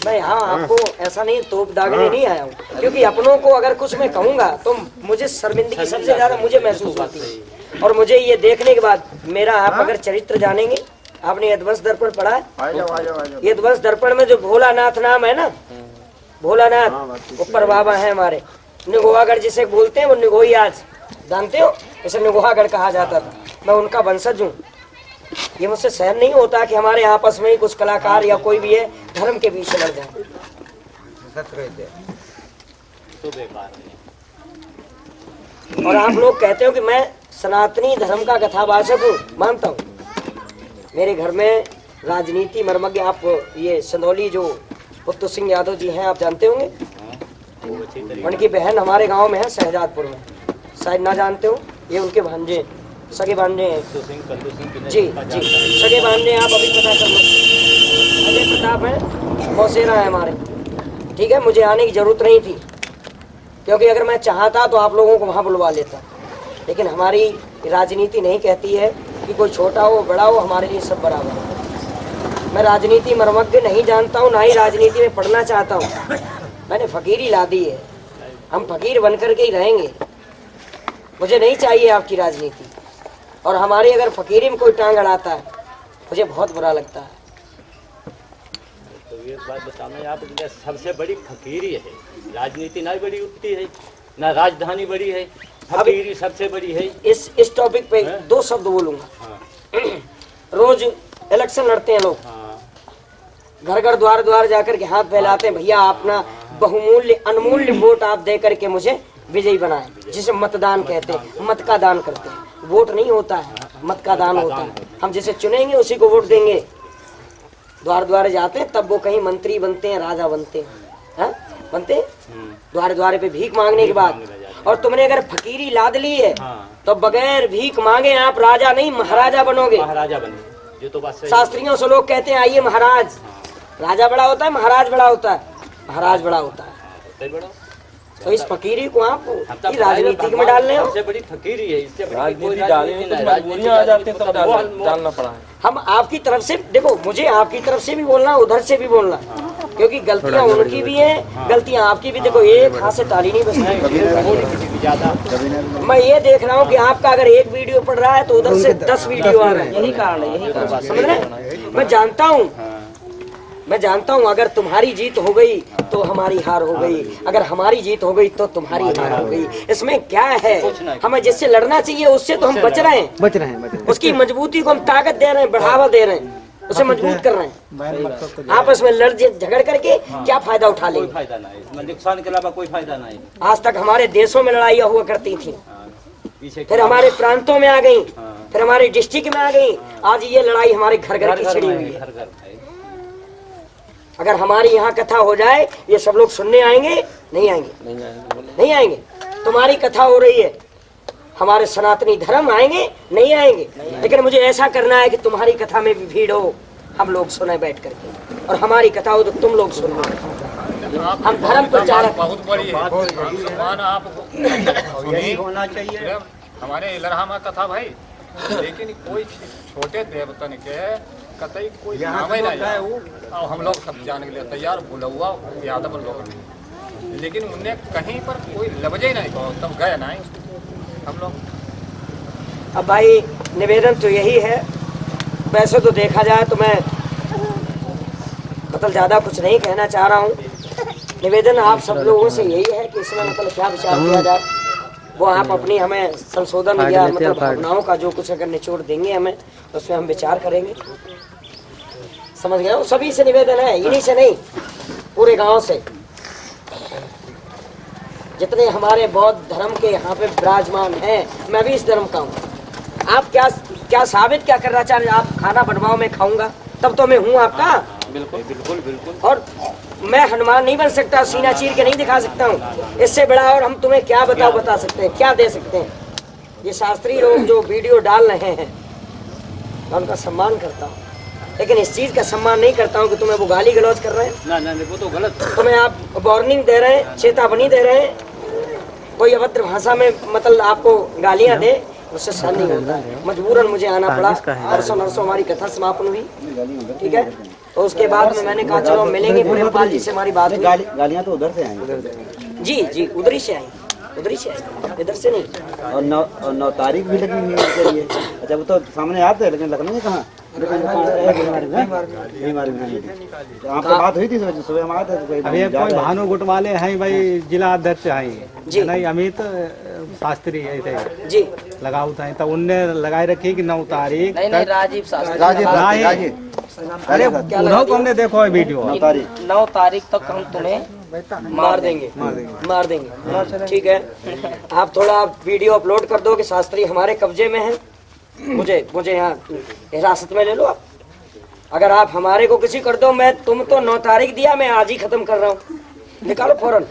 मैं यहाँ आपको ऐसा नहीं तोप दागने नहीं आया हूँ, क्योंकि अपनों को अगर कुछ मैं कहूँगा तो मुझे शर्मिंदगी सबसे ज्यादा मुझे महसूस होती है। और मुझे ये देखने के बाद मेरा आप अगर चरित्र जानेंगे, आपने यदवंश दर्पण पढ़ा है? यदवंश दर्पण में जो भोलानाथ नाम है ना, भोलानाथ ऊपर बाबा है हमारे, निगोहागढ़ जिसे बोलते हैं वो निगोही आज जानते हो, इसे निगोहागढ़ कहा जाता था। मैं उनका वंशज हूँ। ये मुझसे सहन नहीं होता कि हमारे आपस में ही कुछ कलाकार या कोई भी है धर्म के बीच लड़ जाए। और आप लोग कहते हो कि मैं सनातनी धर्म का कथावाचक हूँ, मानता हूँ। मेरे घर में राजनीति मर्मज्ञ, आप ये संदौली जो पुत्तु सिंह यादव जी हैं आप जानते होंगे, उनकी बहन हमारे गांव में है शहजादपुर में, शायद ना जानते हो। ये उनके भांजे सगे भांजे हैं जी जी, सगे भांजे आप अभी पता कर लो। अजय प्रताप है, मौसेरा है हमारे, ठीक है। मुझे आने की जरूरत नहीं थी, क्योंकि अगर मैं चाहता तो आप लोगों को वहाँ बुलवा लेता, लेकिन हमारी राजनीति नहीं कहती है कि कोई छोटा हो बड़ा हो, हमारे लिए सब बराबर है। मैं राजनीति मर्मज्ञ नहीं जानता हूँ, ना ही राजनीति में पढ़ना चाहता हूँ। मैंने फकीरी ला दी है, हम फकीर बनकर के ही रहेंगे। मुझे नहीं चाहिए आपकी राजनीति, और हमारी अगर फकीरी में कोई टांग अड़ाता है मुझे बहुत बुरा लगता है। तो ये बात बताना, आप सबसे बड़ी फकीरी है, राजनीति ना बड़ी उठती है ना राजधानी बड़ी है, फकीरी सबसे बड़ी है। इस टॉपिक पे दो शब्द बोलूंगा। हाँ। रोज इलेक्शन लड़ते हैं लोग, हाँ। घर घर द्वार द्वार जाकर के हाथ फैलाते हैं, भैया अपना बहुमूल्य अनमूल्य वोट आप दे करके मुझे विजयी बनाए, जिसे मतदान कहते हैं। मत का दान करते हैं, वोट नहीं होता है, मत का दान होता है। हम जिसे चुनेंगे उसी को वोट देंगे। द्वार द्वार जाते हैं, तब वो कहीं मंत्री बनते हैं, राजा बनते हैं, हाँ? बनते हैं द्वार द्वार पे भीख मांगने के बाद। और तुमने अगर फकीरी लाद ली है तो बगैर भीख मांगे आप राजा नहीं महाराजा बनोगे। महाराजा बने जो तो बात सही। शास्त्रियों से लोग कहते हैं आइए महाराज, राजा बड़ा होता है, महाराज बड़ा होता है, महाराज बड़ा होता है। तो इस फकीरी को आप राजनीति में डाल रहे हो। सबसे बड़ी फकीरी है, इससे डालना पड़ा है। हम आपकी तरफ से देखो, मुझे आपकी तरफ से भी बोलना, उधर से भी बोलना, क्योंकि गलतियां उनकी भी हैं, गलतियां आपकी भी। देखो एक हाथ से ताली नहीं बजती ज्यादा। मैं ये देख रहा हूँ कि आपका अगर एक वीडियो पड़ रहा है तो उधर से 10 वीडियो आ रहे हैं। यही कारण है, यही कारण समझ रहे। मैं जानता हूँ अगर तुम्हारी जीत हो गई तो हमारी हार हो गई, अगर हमारी जीत हो गई तो तुम्हारी हार हो गई। इसमें क्या है, हमें जिससे लड़ना चाहिए उससे तो हम बच रहे हैं। उसकी मजबूती को हम ताकत दे रहे हैं, बढ़ावा दे रहे हैं, उसे मजबूत कर रहे हैं। आपस में लड़ झगड़ करके क्या फायदा उठा लेंगे? फायदा नहीं, नुकसान के अलावा कोई फायदा नहीं। आज तक हमारे देशों में लड़ाइयाँ हुआ करती थी, फिर हमारे प्रांतों में आ गई, फिर हमारे डिस्ट्रिक्ट में आ गई, आज ये लड़ाई हमारे घर घर की छिड़ी हुई है। अगर हमारी यहाँ कथा हो जाए ये सब लोग सुनने आएंगे? नहीं आएंगे, नहीं आएंगे। तुम्हारी कथा हो रही है, हमारे सनातनी धर्म आएंगे? नहीं आएंगे। लेकिन मुझे ऐसा करना है कि तुम्हारी कथा में भी भीड़ हो, हम लोग सुने बैठ करके, और हमारी कथा हो तो तुम लोग सुनो। हम धर्म प्रचारक बहुत बड़ी है, होना चाहिए हमारे इलाहा में कथा भाई। लेकिन कोई छोटे देवतन के कतई कोई नाम ही नहीं है, और हम लोग सब जाने के लिए तैयार, बुलवा यादव लोग, लेकिन उन्हें कहीं पर कोई लफ्ज ही नहीं कहो, तब गए नहीं हम लोग। अब भाई निवेदन तो यही है, वैसे तो देखा जाए तो मैं मतलब ज्यादा कुछ नहीं कहना चाह रहा हूँ। निवेदन आप सब लोगों से यही है कि इसमें मतलब क्या विचार किया जाए वो आप अपनी हमें संशोधन या मतलब भावनाओं का जो कुछ अगर निचोड़ देंगे हमें, तो उसमें हम विचार करेंगे। समझ गए? सभी से निवेदन है, इन्हीं से नहीं, पूरे गांव से जितने हमारे बौद्ध धर्म के यहाँ पे विराजमान हैं। मैं भी इस धर्म का हूँ। आप क्या साबित क्या करना चाह रहे? आप खाना बनवाओ, मैं खाऊंगा, तब तो मैं हूँ आपका। बिल्कुल बिल्कुल बिल्कुल। और मैं हनुमान नहीं बन सकता, सीना चीर के नहीं दिखा सकता हूँ, इससे बड़ा और हम तुम्हें क्या बता सकते हैं, क्या दे सकते हैं? ये शास्त्री लोग जो वीडियो डाल रहे हैं मैं उनका सम्मान करता हूँ, लेकिन इस चीज का सम्मान नहीं करता हूँ कि तुम्हें वो गाली गलौज कर रहे हैं। ना वो तो गलत। तुम्हें आप वार्निंग दे रहे हैं, चेतावनी दे रहे हैं, कोई अभद्र भाषा में मतलब आपको गालियां दे, उससे सहन नहीं होता है। मजबूरन मुझे आना पड़ा। परसों नरसों हमारी कथा समापन हुई, ठीक है। तो उसके बाद में मैंने कहा चलो मिलेंगे प्रेमपाल जी से, हमारी बात हुई। गालियाँ तो उधर से आएंगी। जी जी, उधर ही से आई, उधर ही से आई, इधर से नहीं। और 9 तारीख भी लगी हुई है उनके लिए। अच्छा वो तो सामने आते हैं लेकिन लखनऊ में कहाँ? आप तो बात हुई थी सुबह हम आए थे। अभी कोई भानु गुट वाले हैं भाई, जिला अध्यक्ष हैं जी। नहीं, अमित शास्त्री ऐसे जी लगाऊ था, तो उनने लगाए रखी कि 9 तारीख नहीं राजीव शास्त्री राजीव अरे उन्हों को हमने देखो है वीडियो 9 तारीख तक हम तुम्हें मार देंगे, मार देंगे। ठीक है, आप थोड़ा वीडियो अपलोड कर दो कि शास्त्री हमारे कब्जे में है, मुझे यहाँ हिरासत में ले लो आप। अगर आप हमारे को किसी कर दो, मैं तुम तो 9 तारीख दिया, मैं आज ही खत्म कर रहा हूँ, निकालो फौरन,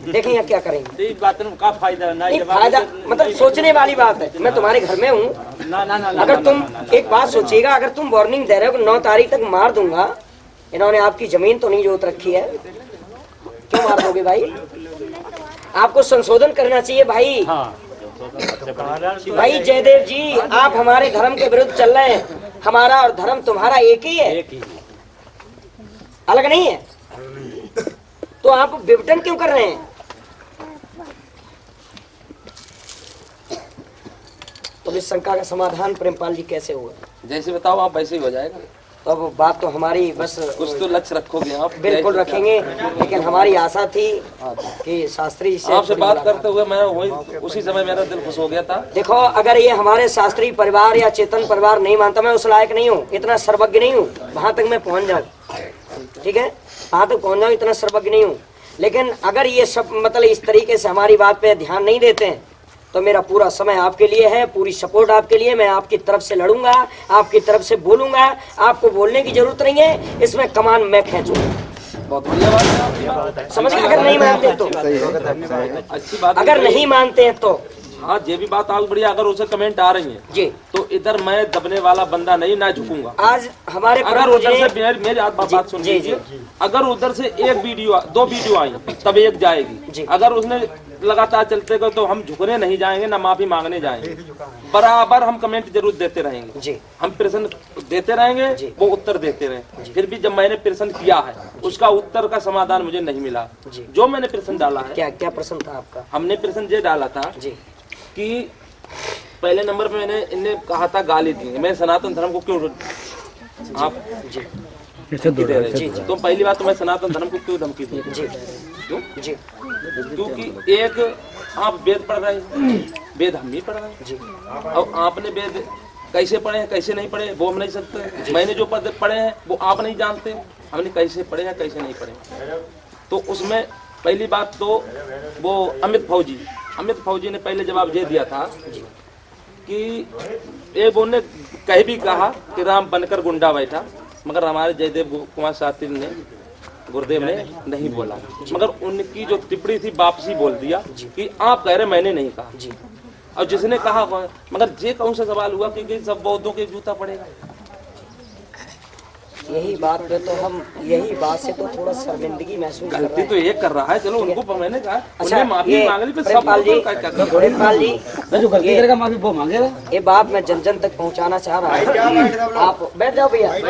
देखें यहाँ क्या करेंगे। इस बात में का फायदा ना, नहीं फायदा मतलब सोचने वाली बात है। मैं तुम्हारे घर में हूँ, ना ना ना अगर तुम एक बात सोचिएगा, अगर तुम वार्निंग दे रहे हो कि 9 तारीख तक मार दूंगा, इन्होंने आपकी जमीन तो नहीं जोत रखी है, क्यों मार दोगे भाई? आपको संशोधन करना चाहिए भाई। हाँ भाई जयदेव जी, आप हमारे धर्म के विरुद्ध चल रहे हैं। हमारा और धर्म तुम्हारा एक ही है, एक ही अलग नहीं है, तो आप विघटन क्यों कर रहे हैं? तो इस शंका का समाधान प्रेमपाल जी कैसे होगा? जैसे बताओ आप वैसे ही हो जाएगा। तो अब बात तो हमारी बस कुछ तो लक्ष्य रखोगे आप। बिल्कुल रखेंगे, लेकिन हमारी आशा थी कि शास्त्री से आपसे बात करते हुए मैं वही उसी समय मेरा दिल खुश हो गया था। देखो, अगर ये हमारे शास्त्री परिवार या चेतन परिवार नहीं मानता, मैं उस लायक नहीं हूँ, इतना सर्वज्ञ नहीं हूँ, वहां तक मैं पहुंच जाऊँ। ठीक है, वहां तक पहुंच जाऊँ, इतना सर्वज्ञ नहीं हूँ। लेकिन अगर ये सब मतलब इस तरीके से हमारी बात पे ध्यान नहीं देते हैं, तो मेरा पूरा समय आपके लिए है, पूरी सपोर्ट आपके लिए। मैं आपकी तरफ से लड़ूंगा, आपकी तरफ से बोलूंगा, आपको बोलने की जरूरत नहीं है, इसमें कमान मैं खींचूंगा। बहुत बढ़िया बात है आपकी बात। समझ गए? अगर नहीं मानते तो, अच्छी बात। अगर नहीं मानते हैं तो हाँ ये भी बात आगे बढ़िया। अगर उसे कमेंट आ रही है जी, तो इधर मैं दबने वाला बंदा नहीं, ना झुकूंगा। आज हमारे अगर उधर से मेरी बात सुन लीजिए, अगर उधर से 2 वीडियो आई तब एक जाएगी। अगर उसने लगातार चलते गए तो हम झुकने नहीं जाएंगे, ना माफी मांगने जाएंगे, बराबर हम कमेंट जरूर देते रहेंगे जी। हम प्रश्न देते रहेंगे, वो उत्तर देते रहे। फिर भी जब मैंने प्रश्न किया है, उसका उत्तर का समाधान मुझे नहीं मिला। जो मैंने प्रश्न डाला है, क्या प्रश्न था आपका? हमने प्रश्न ये डाला था जी कि पहले नंबर पे मैंने इन्हें कहा था गाली दी, मैं सनातन धर्म को क्यों आप धमकी दे रहे जी। तो पहली बात तो मैं सनातन धर्म को क्यों धमकी दी जी? क्यों जी? क्योंकि एक आप वेद पढ़ रहे हैं, वेद हम भी पढ़ रहे हैं जी। अब आपने वेद कैसे पढ़े हैं कैसे नहीं पढ़े वो हम नहीं सकते। मैंने जो पद पढ़े हैं वो आप नहीं जानते, हमने कैसे पढ़े हैं कैसे नहीं पढ़े। तो उसमें पहली बात तो वो अमित फौजी ने पहले जवाब दे दिया था कि एक उन्होंने कह भी कहा कि राम बनकर गुंडा बैठा, मगर हमारे जयदेव कुमार शास्त्री ने, गुरुदेव ने नहीं बोला, मगर उनकी जो टिप्पणी थी वापसी बोल दिया कि आप कह रहे मैंने नहीं कहा जी। और जिसने कहा, मगर ये कौन सा सवाल हुआ कि सब बौद्धों के जूता पड़ेगा? यही बात पे तो हम, यही बात से तो थोड़ा शर्मिंदगी महसूस कर रहे गलती हैं। तो ये कर रहा है, चलो उनको मैंने कहा अच्छा, उन्हें माफी मांग ली, फिर सब प्रेमपाल जी, जो गलती करेगा माफी वो मांगेगा। ये बात मैं जन जन तक पहुंचाना चाह रहा हूँ। आप बैठ जाओ भैया, एक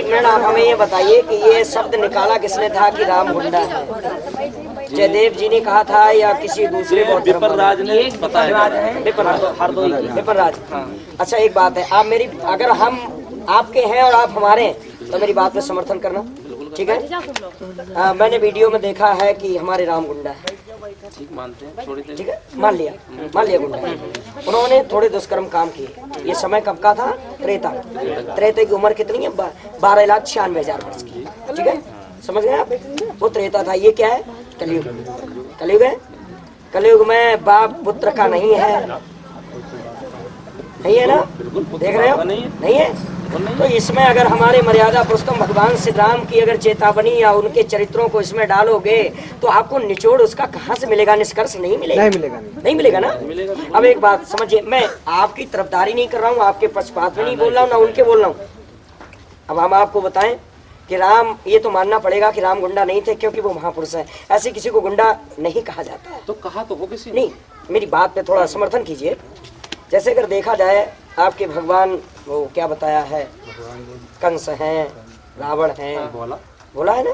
मिनट। आप हमें ये बताइए कि ये शब्द निकाला किसने था कि राम गुंडा है? जयदेव जी ने कहा था या किसी दूसरे विपिन राज ने बताया? विपिन राज। अच्छा एक बात है, आप मेरी, अगर हम आपके हैं और आप हमारे हैं तो मेरी बात पे समर्थन करना, ठीक है? मैंने वीडियो में देखा है कि हमारे राम गुंडा है, ठीक मानते हैं, थोड़ी देर ठीक है, मान लिया गुंडा है। उन्होंने थोड़े दुष्कर्म काम किए। ये समय कब का था? त्रेता की उम्र कितनी है? 12,96,000 वर्ष की, ठीक है, समझ गए आप? वो त्रेता था। ये क्या है? कलयुग है। कलयुग में बाप पुत्र का नहीं है ना? देख रहे हो? नहीं है। तो इसमें अगर हमारे मर्यादा पुरुषोत्तम भगवान श्री राम की अगर चेतावनी या उनके चरित्रों को इसमें डालोगे तो आपको निचोड़ उसका कहाँ से मिलेगा? निष्कर्ष नहीं मिलेगा। नहीं मिलेगा ना? अब एक बात समझिए, मैं आपकी तरफदारी नहीं कर रहा हूँ, आपके पक्षपात में नहीं बोल रहा हूँ, ना उनके बोल रहा हूँ। अब हम आपको बताएं कि राम, ये तो मानना पड़ेगा कि राम गुंडा नहीं थे, क्योंकि वो महापुरुष है। ऐसे किसी को गुंडा नहीं कहा जाता है। तो कहा तो हो किसी नहीं, मेरी बात पे थोड़ा समर्थन कीजिए। जैसे अगर देखा जाए आपके भगवान वो क्या बताया है, कंस हैं, रावण हैं, बोला है ना।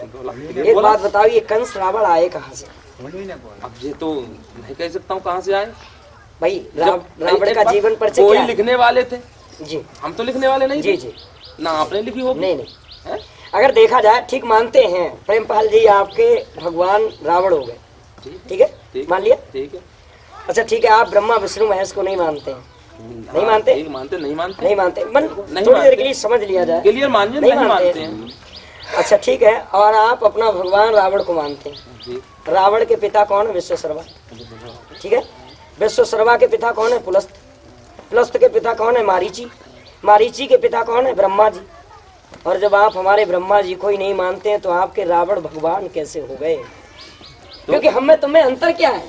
एक बात बताओ, ये कंस रावण आए कहाँ से? अब ये तो नहीं कह सकता हूँ कहाँ से आए भाई जब रावण का जीवन परिचय कोई क्या है? लिखने वाले थे, जी हम तो लिखने वाले नहीं जी थे जी ना, आपने लिखी होगी। नहीं नहीं, हैं? अगर देखा जाए ठीक मानते हैं प्रेमपाल जी आपके भगवान रावण हो गए, ठीक है, ठीक। मान लिया। ठीक है, अच्छा ठीक है, आप ब्रह्मा विष्णु महेश को नहीं मानते हैं? नहीं मानते? ठीक, मानते नहीं मानते नहीं मानते, मन नहीं थोड़ी देर मानते। के लिए समझ लिया जाए। क्लियर मानिए, नहीं नहीं मानते मानते हैं अच्छा ठीक है, और आप अपना भगवान रावण को मानते हैं। जी। रावण के पिता कौन है? विश्वशर्मा, ठीक है। विश्वशर्मा के पिता कौन है? पुलस्त। पुलस्त के पिता कौन है? मारीची। मारीची के पिता कौन है? ब्रह्मा जी। और जब आप हमारे ब्रह्मा जी को ही नहीं मानते हैं तो आपके रावण भगवान कैसे हो गए? क्योंकि हमें तुम्हें अंतर क्या है?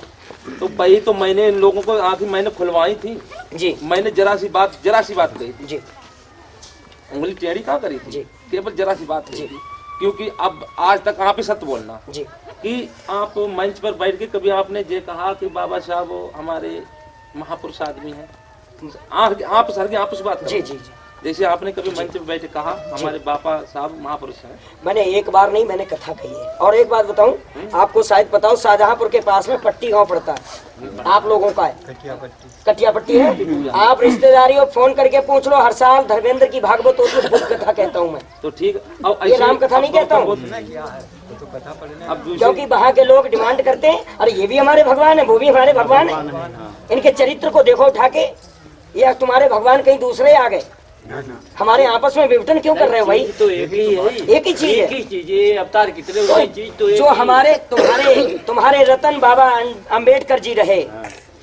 तो वही तो मैंने इन लोगों को आंखें मैंने खुलवाई थी, जी मैंने जरा सी बात कही थी, जी उंगली टेढ़ी कहाँ करी थी, जी। केवल जरा सी बात जी। कही थी। क्योंकि अब आज तक आप ही सत्य बोलना जी कि आप मंच पर बैठ के कभी आपने ये कहा कि बाबा साहब वो हमारे महापुरुष आदमी हैं, आप सर की आप उस बात जी करो। जी जी जैसे आपने कभी मंच पर बैठ के कहा हमारे बाबा साहब महापुरुष हैं। मैंने एक बार नहीं, मैंने कथा कही है। और एक बात बताऊं, आपको शायद पता हो, शाहजहांपुर के पास में पट्टी गांव पड़ता है, आप लोगों का है, कटिया पट्टी है। आप रिश्तेदारियों फोन करके पूछ लो, हर साल धर्मेंद्र की भागवत होती है, बुद्ध कथा कहता हूँ मैं, तो ठीक, अब ये राम कथा नहीं कहता हूँ। अब क्योंकि वहाँ के लोग डिमांड करते हैं, अरे ये भी हमारे भगवान है, वो भी हमारे भगवान है, इनके चरित्र को देखो उठा के, या तुम्हारे भगवान कहीं दूसरे आ गए, हमारे आपस में विघटन क्यों कर रहे हो भाई? तो एक ही है, एक ही चीज है। एक ही चीज, ये अवतार कितने हुए, चीज तो एक जो ही है। हमारे तुम्हारे रतन बाबा अंबेडकर जी रहे,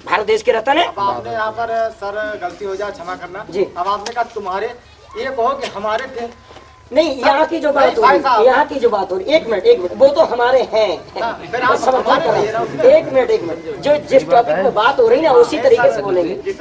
भारत देश के रतन है। अब आपने यहाँ पर सर गलती हो जाए क्षमा करना जी। अब आपने कहा तुम्हारे, ये कहो कि हमारे थे। नहीं, यहाँ की जो बात हो भाई रही, साहब। यहाँ की जो बात हो रही, एक मिनट, वो तो हमारे हैं, फिर आप बस समर्थन हमारे कर रहे रहिए ना हैं। उसमें। एक मिनट, जो जिस टॉपिक पे बात हो रही ना उसी तरीके से बोलेंगे,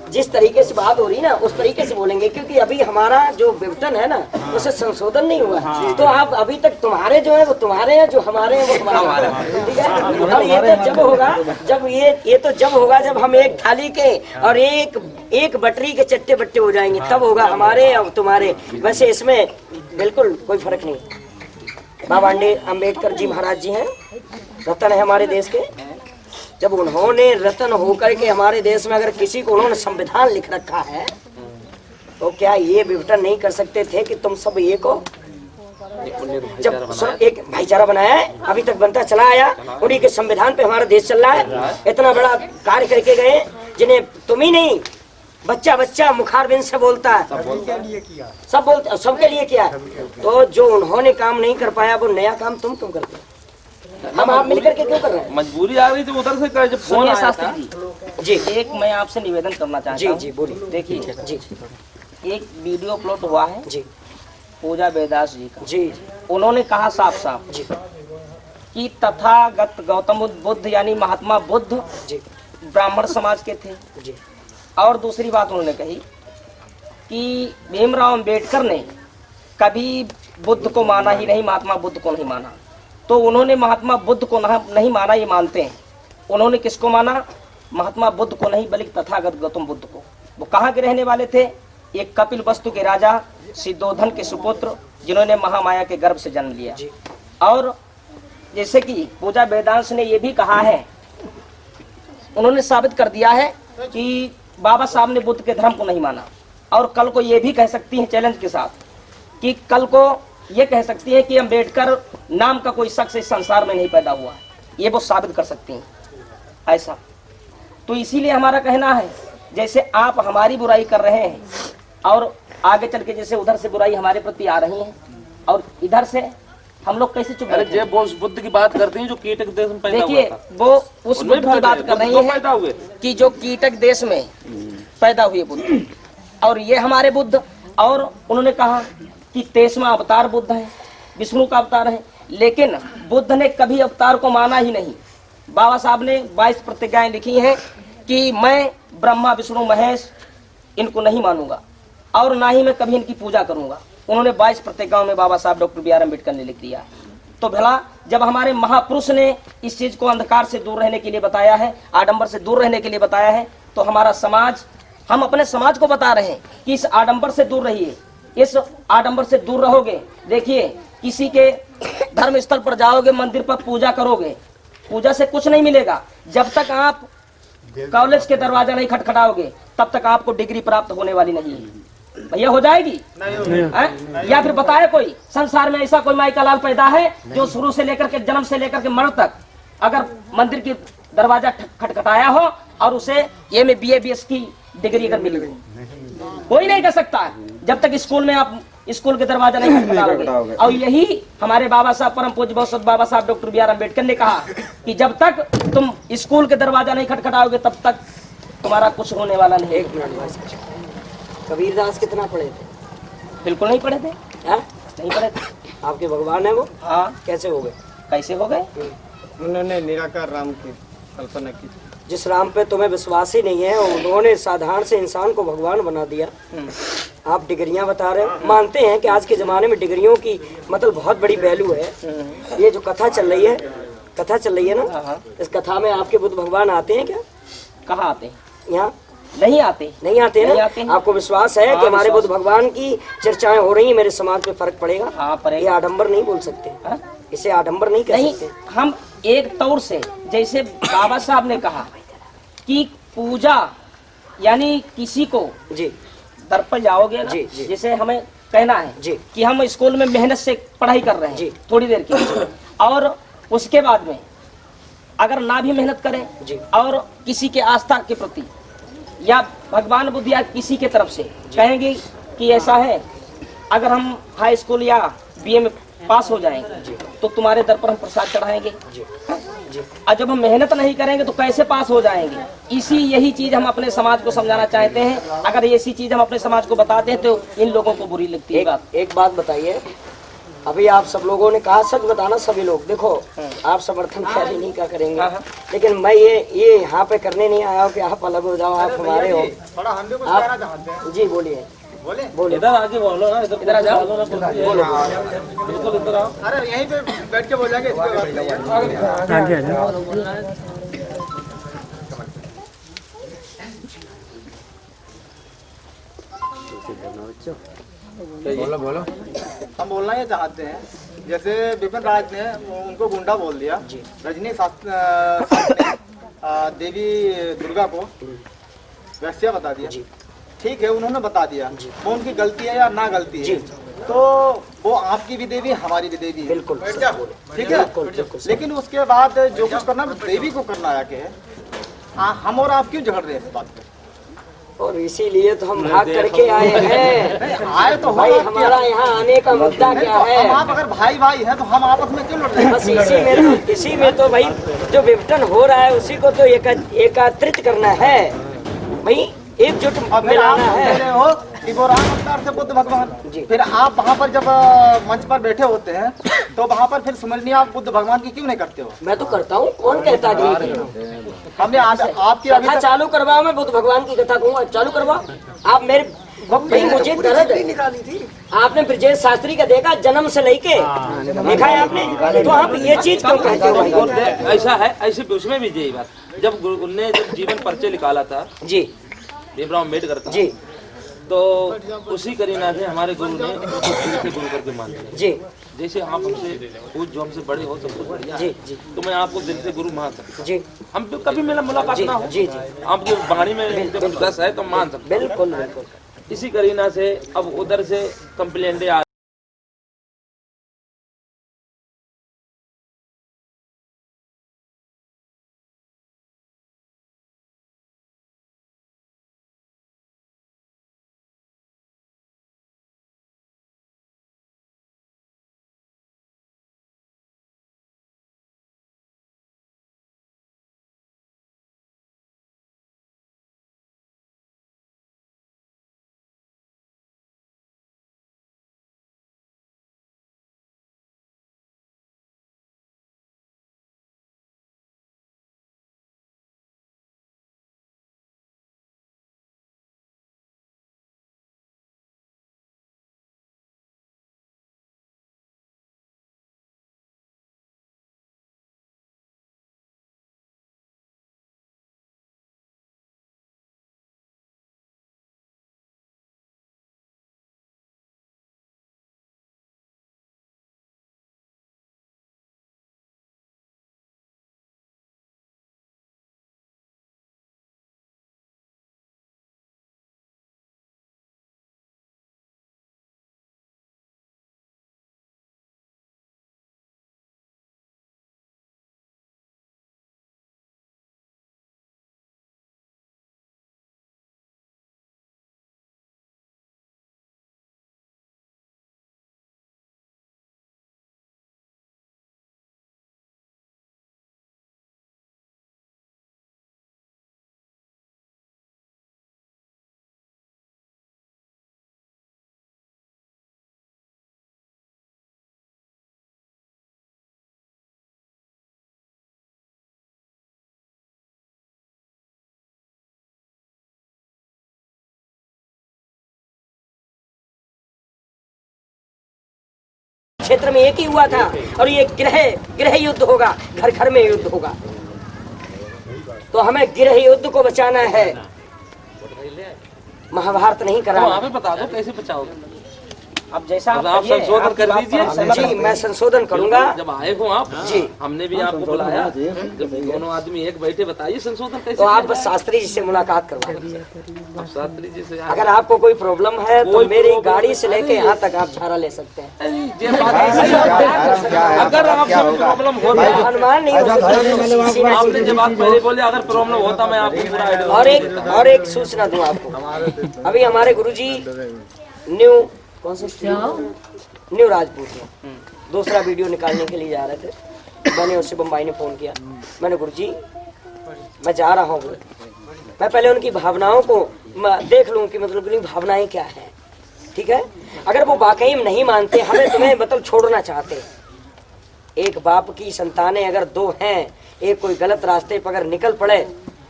जिस तरीके से बात हो रही ना उस तरीके से बोलेंगे, क्योंकि अभी हमारा जो विघटन है ना उसे संशोधन नहीं हुआ है। तो आप अभी तक तुम्हारे जो है वो तुम्हारे हैं, जो हमारे हैं वो हमारे हैं, ठीक है। और ये तो जब होगा, जब ये तो जब होगा जब हम एक थाली के और एक बटरी के चट्टे बट्टे हो जाएंगे, तब होगा हमारे और तुम्हारे। वैसे इसमें बिल्कुल कोई फर्क नहीं। बाबा अंबेडकर जी महाराज जी हैं, रतन है हमारे देश के। जब उन्होंने रतन होकर के हमारे देश में अगर किसी को उन्होंने संविधान लिख रखा है तो क्या ये विघटन नहीं कर सकते थे कि तुम सब एक हो? जब एक भाईचारा बनाया है, अभी तक बनता चला आया, उन्हीं के संविधान पे हमारा देश चल रहा है। इतना बड़ा कार्य करके गए जिन्हें तुम ही नहीं, बच्चा बच्चा मुखारबिंद से बोलता है, सब बोलते, सबके लिए किया है। तो जो उन्होंने काम नहीं कर पाया वो नया काम तुम क्यों करते हो? हम आप मिलकर के क्यों कर रहे हैं? मजबूरी आ गई थी उधर से जब फोन सुनिए आया शास्त्री था। जी, एक मैं आपसे निवेदन करना चाहता जी हूँ। जी बोलिए। देखिए, जी एक वीडियो अपलोड हुआ है जी पूजा वेदास जी का। जी उन्होंने कहा साफ साफ जी कि तथागत गौतम बुद्ध यानी महात्मा बुद्ध जी ब्राह्मण समाज के थे। जी और दूसरी बात उन्होंने कही कि भीमराव अंबेडकर ने कभी बुद्ध को माना ही नहीं, महात्मा बुद्ध को नहीं माना। तो उन्होंने महात्मा बुद्ध को नहीं माना, ये मानते हैं। उन्होंने किसको माना? महात्मा बुद्ध को नहीं बल्कि तथागत गौतम बुद्ध को। वो कहाँ के रहने वाले थे? एक कपिल वस्तु के राजा सिद्धोधन के सुपुत्र, जिन्होंने महामाया के गर्भ से जन्म लिया। और जैसे कि पूजा वेदांश ने ये भी कहा है, उन्होंने साबित कर दिया है कि बाबा साहब ने बुद्ध के धर्म को नहीं माना। और कल को ये भी कह सकती हैं चैलेंज के साथ कि कल को ये कह सकती है कि अंबेडकर नाम का कोई शख्स इस संसार में नहीं पैदा हुआ। ये वो साबित कर सकती हैं ऐसा। तो इसीलिए हमारा कहना है, जैसे आप हमारी बुराई कर रहे हैं और आगे चल के जैसे उधर से बुराई हमारे प्रति आ रही है और इधर से हम लोग कैसे चुप अरे बैठे? जब वो बुद्ध की बात करते हैं जो कीटक देश में पैदा हुआ देखिए, था, वो उस उनमें बुद्ध की फर्क बात है। कर रही बुद्ध तो पैदा हुए है कि जो कीटक देश में पैदा हुए बुद्ध, और ये हमारे बुद्ध। और उन्होंने कहा कि 23वां अवतार बुद्ध है, विष्णु का अवतार है, लेकिन बुद्ध ने कभी अवतार को माना ही नहीं। बाबा साहब ने 22 प्रतिज्ञाएं लिखी हैं कि मैं ब्रह्मा विष्णु महेश इनको नहीं मानूंगा और ना ही मैं कभी इनकी पूजा करूंगा। उन्होंने 22 प्रतिज्ञाओं में बाबा साहब डॉक्टर बी.आर. अम्बेडकर ने लिख दिया है। तो भला जब हमारे महापुरुष ने इस चीज को अंधकार से दूर रहने के लिए बताया है, आडंबर से दूर रहने के लिए बताया है, तो हमारा समाज हम अपने समाज को बता रहे हैं कि इस आडंबर से दूर रहिए, इस आडंबर से दूर रहोगे। देखिए, किसी के धर्म स्थल पर जाओगे, मंदिर पर पूजा करोगे, पूजा से कुछ नहीं मिलेगा। जब तक आप कॉलेज के दरवाजा नहीं खटखटाओगे तब तक आपको डिग्री प्राप्त होने वाली नहीं है। भैया हो जाएगी? नहीं। या फिर बताए कोई संसार में ऐसा कोई माई का लाल पैदा है जो शुरू से लेकर के जन्म से लेकर के मरण तक अगर मंदिर की दरवाजा खटखटाया हो और उसे एमए बीए बीएस की डिग्री अगर मिली हो? कोई नहीं कर सकता है जब तक स्कूल में आप स्कूल के दरवाजा नहीं खटखटाओगे। और यही हमारे बाबा साहब, परम पूज्य बहुत बाबा साहब डॉक्टर बी आर अम्बेडकर ने कहा कि जब तक तुम स्कूल के दरवाजा नहीं खटखटाओगे तब तक तुम्हारा कुछ होने वाला नहीं। एक मिनट भाई, कबीरदास कितना पढ़े थे? बिल्कुल नहीं पढ़े थे। हाँ? नहीं पढ़े थे। आपके भगवान है वो? हाँ। कैसे हो गए? कैसे हो गए? उन्होंने निराकार राम की कल्पना की। जिस राम पे तुम्हें विश्वास ही नहीं है, उन्होंने साधारण से इंसान को भगवान बना दिया। आप डिग्रियां बता रहे हो। मानते हैं कि आज के जमाने में डिग्रियों की मतलब बहुत बड़ी वैल्यू है। ये जो कथा चल रही है, कथा चल रही है ना, इस कथा में आपके बुद्ध भगवान आते हैं क्या? कहाँ आते हैं? यहाँ नहीं आते। नहीं आते नहीं ना? आते हैं। आपको विश्वास है कि हमारे बुद्ध भगवान की चर्चाएं हो रही है, मेरे समाज पे फर्क पड़ेगा? हाँ, ये पड़ेगा। आडंबर नहीं बोल सकते। हाँ? इसे आडंबर नहीं कह नहीं, सकते। हम एक तौर से, जैसे बाबा साहब ने कहा कि पूजा यानी किसी को जी दर पर जाओगे ना, जी, जी। जैसे हमें कहना है जी। कि हम स्कूल में मेहनत से पढ़ाई कर रहे हैं जी। थोड़ी देर की, और उसके बाद में अगर ना भी मेहनत करें जी। और किसी के आस्था के प्रति या भगवान बुद्ध या किसी के तरफ से कहेंगे कि ऐसा है, अगर हम हाई स्कूल या बीए में पास हो जाएंगे तो तुम्हारे दर पर हम प्रसाद चढ़ाएंगे। जी जी और जब हम मेहनत नहीं करेंगे तो कैसे पास हो जाएंगे? यही चीज हम अपने समाज को समझाना चाहते हैं। अगर ऐसी चीज हम अपने समाज को बताते हैं तो इन लोगों को बुरी लगती है बात। एक बात बताइए, अभी आप सब लोगों ने कहा, सच बताना सभी लोग, देखो आप समर्थन खैर ही नहीं का करेंगे, लेकिन मैं ये यहाँ पे करने नहीं आया हूँ कि आप अलग हो जाओ, आप हमारे हो। थोड़ा हम भी कुछ कहना चाहते हैं। जी बोलिए। बोले? बोलिए। इधर आके बोलो ना, इधर आ जाओ। बोलो। बिल्कुल इधर आओ। अरे यहीं पे बैठ के बोल जाएंगे, इसके बाद हम बोलना ये चाहते हैं, जैसे विपिन राज ने उनको गुंडा बोल दिया, रजनी शास्त्री ने देवी दुर्गा को वैश्या बता दिया। ठीक है, उन्होंने बता दिया, वो उनकी गलती है या ना गलती है, तो वो आपकी भी देवी हमारी भी देवी है। बिल्कुल ठीक है, लेकिन उसके बाद जो कुछ करना देवी को करना आके हम और आप क्यों झगड़ रहे हैं इस बात पे? और इसीलिए तो हम भाग करके आए हैं। आए तो भाई हमारा यहाँ आने का मुद्दा क्या है? हम आप अगर भाई भाई है तो हम आपस में क्यों लड़ रहे हैं? बस इसी में तो भाई जो विघटन हो रहा है उसी को तो एकत्रित करना है भाई, एकजुट और फिर आप मिलाना कह है। रहे हो कि वो राम अवतार से बुद्ध भगवान, फिर आप वहाँ पर जब मंच पर बैठे होते हैं तो वहाँ पर फिर सुमरनी आप बुद्ध भगवान की क्यों नहीं करते हो? मैं तो करता हूँ, कौन कहता कि नहीं करता हूँ? हमने आपकी अभी कथा तक चालू करवाओ, मैं बुद्ध भगवान की कथा कहूँगा, चालू करवाओ। आप मेरे भाई मुझे दर्द है। आपने ब्रजेश शास्त्री का देखा जन्म से लेके, देखा है आपने? तो आप ये चीज क्यों कहते हो भाई? और ऐसा है, ऐसे उसमें भी यही बात, जब गुरु ने जब जीवन परिचय निकाला था जी भीमराव अम्बेडकर का, जी तो उसी करीना से हमारे गुरु ने उनको दिल से गुरु करके मान लिया। जी जैसे आप हमसे पूछ, जो हमसे बड़े हो, सब कुछ बढ़िया जी है, जी तो मैं आपको दिल से गुरु मान सकता हूँ। जी हम तो कभी मेरा मुलाकात जी ना हो, जी जी आपके वाणी में जब दस है तो मान सकता हूँ। बिल्कुल बिल्कुल। इसी करीना से अब उधर से कंप्लेंटें आ क्षेत्र में एक ही हुआ था, और ये गृह युद्ध होगा, घर घर में युद्ध होगा। तो हमें गृह युद्ध को बचाना है, महाभारत नहीं तो कराना। आप ही बता दो कैसे बचाओगे। अब जैसा अब आप आप कहिए, संशोधन आपकी कर बात दीजिए। पर हम सहमत जी हैं। मैं संशोधन करूंगा। जब आए हो आप, जी। हमने भी आपको बुलाया, जब दोनों आदमी एक बैठे, बताइए संशोधन कैसे तो आप किया बस शास्त्री जी से मुलाकात करवा दीजिए। जाए। आप शास्त्री जी से अगर आपको कोई प्रॉब्लम है तो कोई मेरी प्रॉब्लम- गाड़ी से लेके यहाँ तक आप झाड़ा ले सकते हैं। ये बात ऐसी है, अगर आपको प्रॉब्लम होता, अनुमान नहीं हो सकता। आपने जब बात पहले बोले अगर प्रॉब्लम होता मैं आपको पूरा आइडिया और एक सूचना दूं आपको। अभी हमारे गुरुजी न्यू कौन से न्यू राजपूत में दूसरा वीडियो निकालने के लिए जा रहे थे। मैंने उससे बम्बई ने फोन किया, मैंने गुरुजी मैं जा रहा हूँ, मैं पहले उनकी भावनाओं को देख लूं कि मतलब उनकी भावनाएं क्या है। ठीक है, अगर वो वाकई में नहीं मानते, हमें तुम्हें मतलब छोड़ना चाहते, एक बाप की संतानें अगर दो हैं, एक कोई गलत रास्ते पर अगर निकल पड़े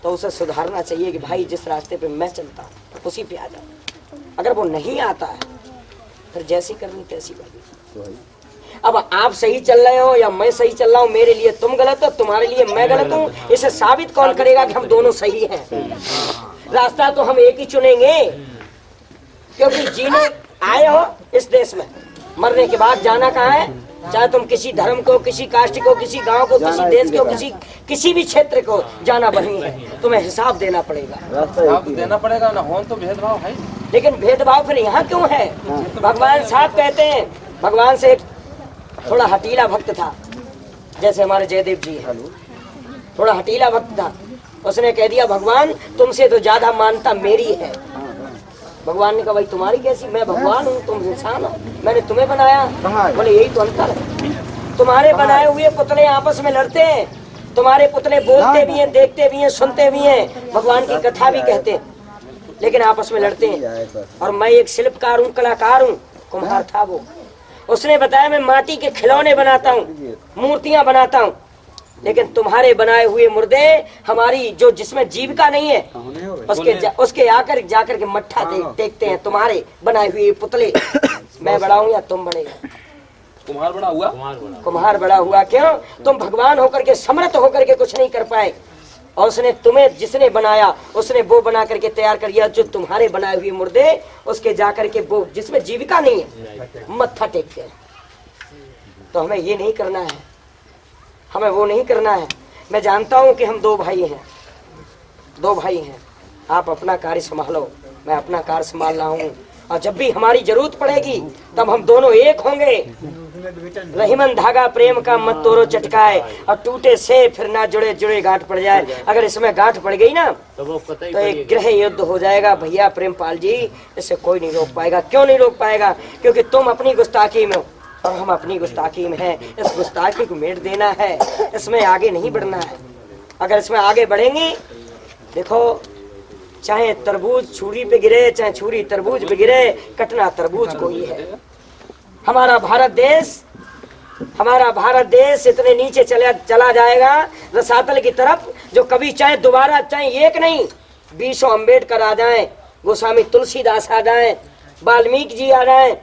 तो उसे सुधारना चाहिए कि भाई जिस रास्ते पे मैं चलता हूँ उसी पे आ जाओ। अगर वो नहीं आता है फिर जैसी करनी तैसी करनी। अब आप सही चल रहे हो या मैं सही चल रहा हूँ, मेरे लिए तुम गलत हो, तुम्हारे लिए मैं गलत हूँ, इसे साबित कौन करेगा कि हम दोनों सही हैं? रास्ता तो हम एक ही चुनेंगे, क्योंकि जीने आए हो इस देश में, मरने के बाद जाना कहाँ है? चाहे तुम किसी धर्म को, किसी कास्ट को, किसी गांव को, किसी देश को, किसी भी क्षेत्र को जाना बनी है, तुम्हें हिसाब देना पड़ेगा। आप देना पड़ेगा ना, हो तो भेदभाव है। लेकिन भेदभाव फिर यहाँ क्यों है? भगवान साहब कहते हैं, भगवान से एक थोड़ा हटीला भक्त था, जैसे हमारे जयदेव जी है, थोड़ा हटीला भक्त था। उसने कह दिया भगवान तुमसे तो ज्यादा मानता मेरी है। भगवान ने कहा भाई तुम्हारी कैसी, मैं भगवान हूँ तुम इंसान हो, मैंने तुम्हें बनाया। बोले यही तो अंतर है, तुम्हारे बनाए हुए पुतले आपस में लड़ते हैं, तुम्हारे पुतले बोलते भी हैं, देखते भी हैं, सुनते भी हैं, भगवान की कथा भी कहते हैं, लेकिन आपस में लड़ते हैं। और मैं एक शिल्पकार हूँ, कलाकार हूँ, कुम्हार था वो। उसने बताया मैं माटी के खिलौने बनाता हूँ, मूर्तियां बनाता हूँ, लेकिन तुम्हारे बनाए हुए मुर्दे हमारी जो जिसमें जीविका नहीं है उसके आकर जाकर के मट्ठा टेकते हैं, तुम्हारे बनाए हुए पुतले। मैं बड़ा हूँ या तुम बड़े? कुम्हार बड़ा हुआ, कुम्हार बड़ा हुआ क्यों? तुम भगवान होकर के, समर्थ होकर के कुछ नहीं कर पाए, और उसने तुम्हें जिसने बनाया उसने वो बना करके तैयार कर दिया, जो तुम्हारे बनाए हुए मुर्दे उसके जाकर के वो जिसमें जीविका नहीं है मत्था टेकते हैं। तो हमें ये नहीं करना है, हमें वो नहीं करना है। मैं जानता हूं कि हम दो भाई हैं, आप अपना कार्य संभालो, मैं अपना कार्य संभाल रहा हूं, और जब भी हमारी जरूरत पड़ेगी तब हम दोनों एक होंगे। रहीमन धागा प्रेम का मत तोड़ो चटकाए, और टूटे से फिर ना जुड़े जुड़े गांठ पड़ जाए। अगर इसमें गांठ पड़ गई ना तो एक गृह युद्ध हो जाएगा भैया प्रेमपाल जी, इसे कोई नहीं रोक पाएगा। क्यों नहीं रोक पाएगा? क्योंकि तुम अपनी गुस्ताखी में हो और हम अपनी गुस्ताखी में हैं। इस गुस्ताखी को मेट देना है, इसमें आगे नहीं बढ़ना है। अगर इसमें आगे बढ़ेंगे, देखो चाहे तरबूज छुरी पे गिरे, चाहे छुरी तरबूज पे गिरे, कटना तरबूज को ही है। हमारा भारत देश इतने नीचे चला जाएगा रसातल की तरफ, जो कभी चाहे दोबारा, चाहे एक नहीं 20 अम्बेडकर आ जाएं, गोस्वामी तुलसीदास आ जाएं, वाल्मीकि जी आ जाएं,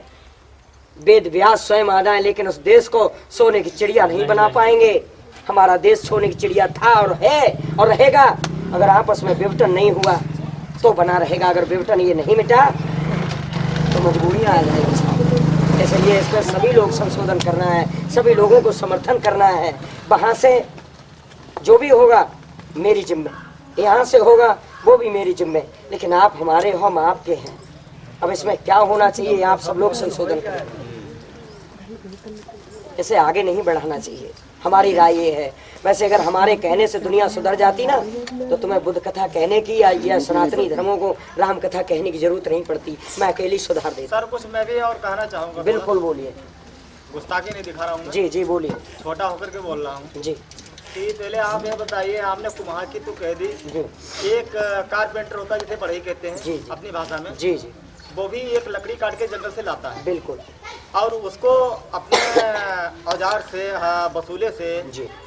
वेद व्यास स्वयं आ जाएं, लेकिन उस देश को सोने की चिड़िया नहीं बना पाएंगे। हमारा देश सोने की चिड़िया था और है और रहेगा। अगर आपस में विघटन नहीं हुआ तो बना रहेगा। अगर विघटन ये नहीं मिटा तो मजबूरियां आ जाएगी। इसलिए इसमें सभी लोग संशोधन करना है, सभी लोगों को समर्थन करना है। वहां से जो भी होगा मेरी जिम्मे, यहाँ से होगा वो भी मेरी जिम्मे, लेकिन आप हमारे हो, हम आपके हैं। अब इसमें क्या होना चाहिए, आप सब लोग संशोधन करें, इसे आगे नहीं बढ़ाना चाहिए। हमारी राय ये है। वैसे अगर हमारे कहने से दुनिया सुधर जाती ना, तो तुम्हें बुद्ध कथा कहने की या सनातनी धर्मों को राम कथा कहने की जरूरत नहीं पड़ती, मैं अकेली सुधार देता। सर कुछ मैं भी और कहना चाहूँगा। बिल्कुल बोलिए। गुस्ताखी नहीं दिखा रहा हूँ, जी जी बोलिए। छोटा होकर के बोल रहा हूँ जी कि पहले आप ये बताइए, आपने कुम्हार की तो कह दी, एक कारपेंटर होता है जिसे बढ़ई कहते हैं जी, अपनी भाषा में। जी जी वो भी एक लकड़ी काट के जंगल से लाता है, बिल्कुल, और उसको अपने औजार से, वसूले से,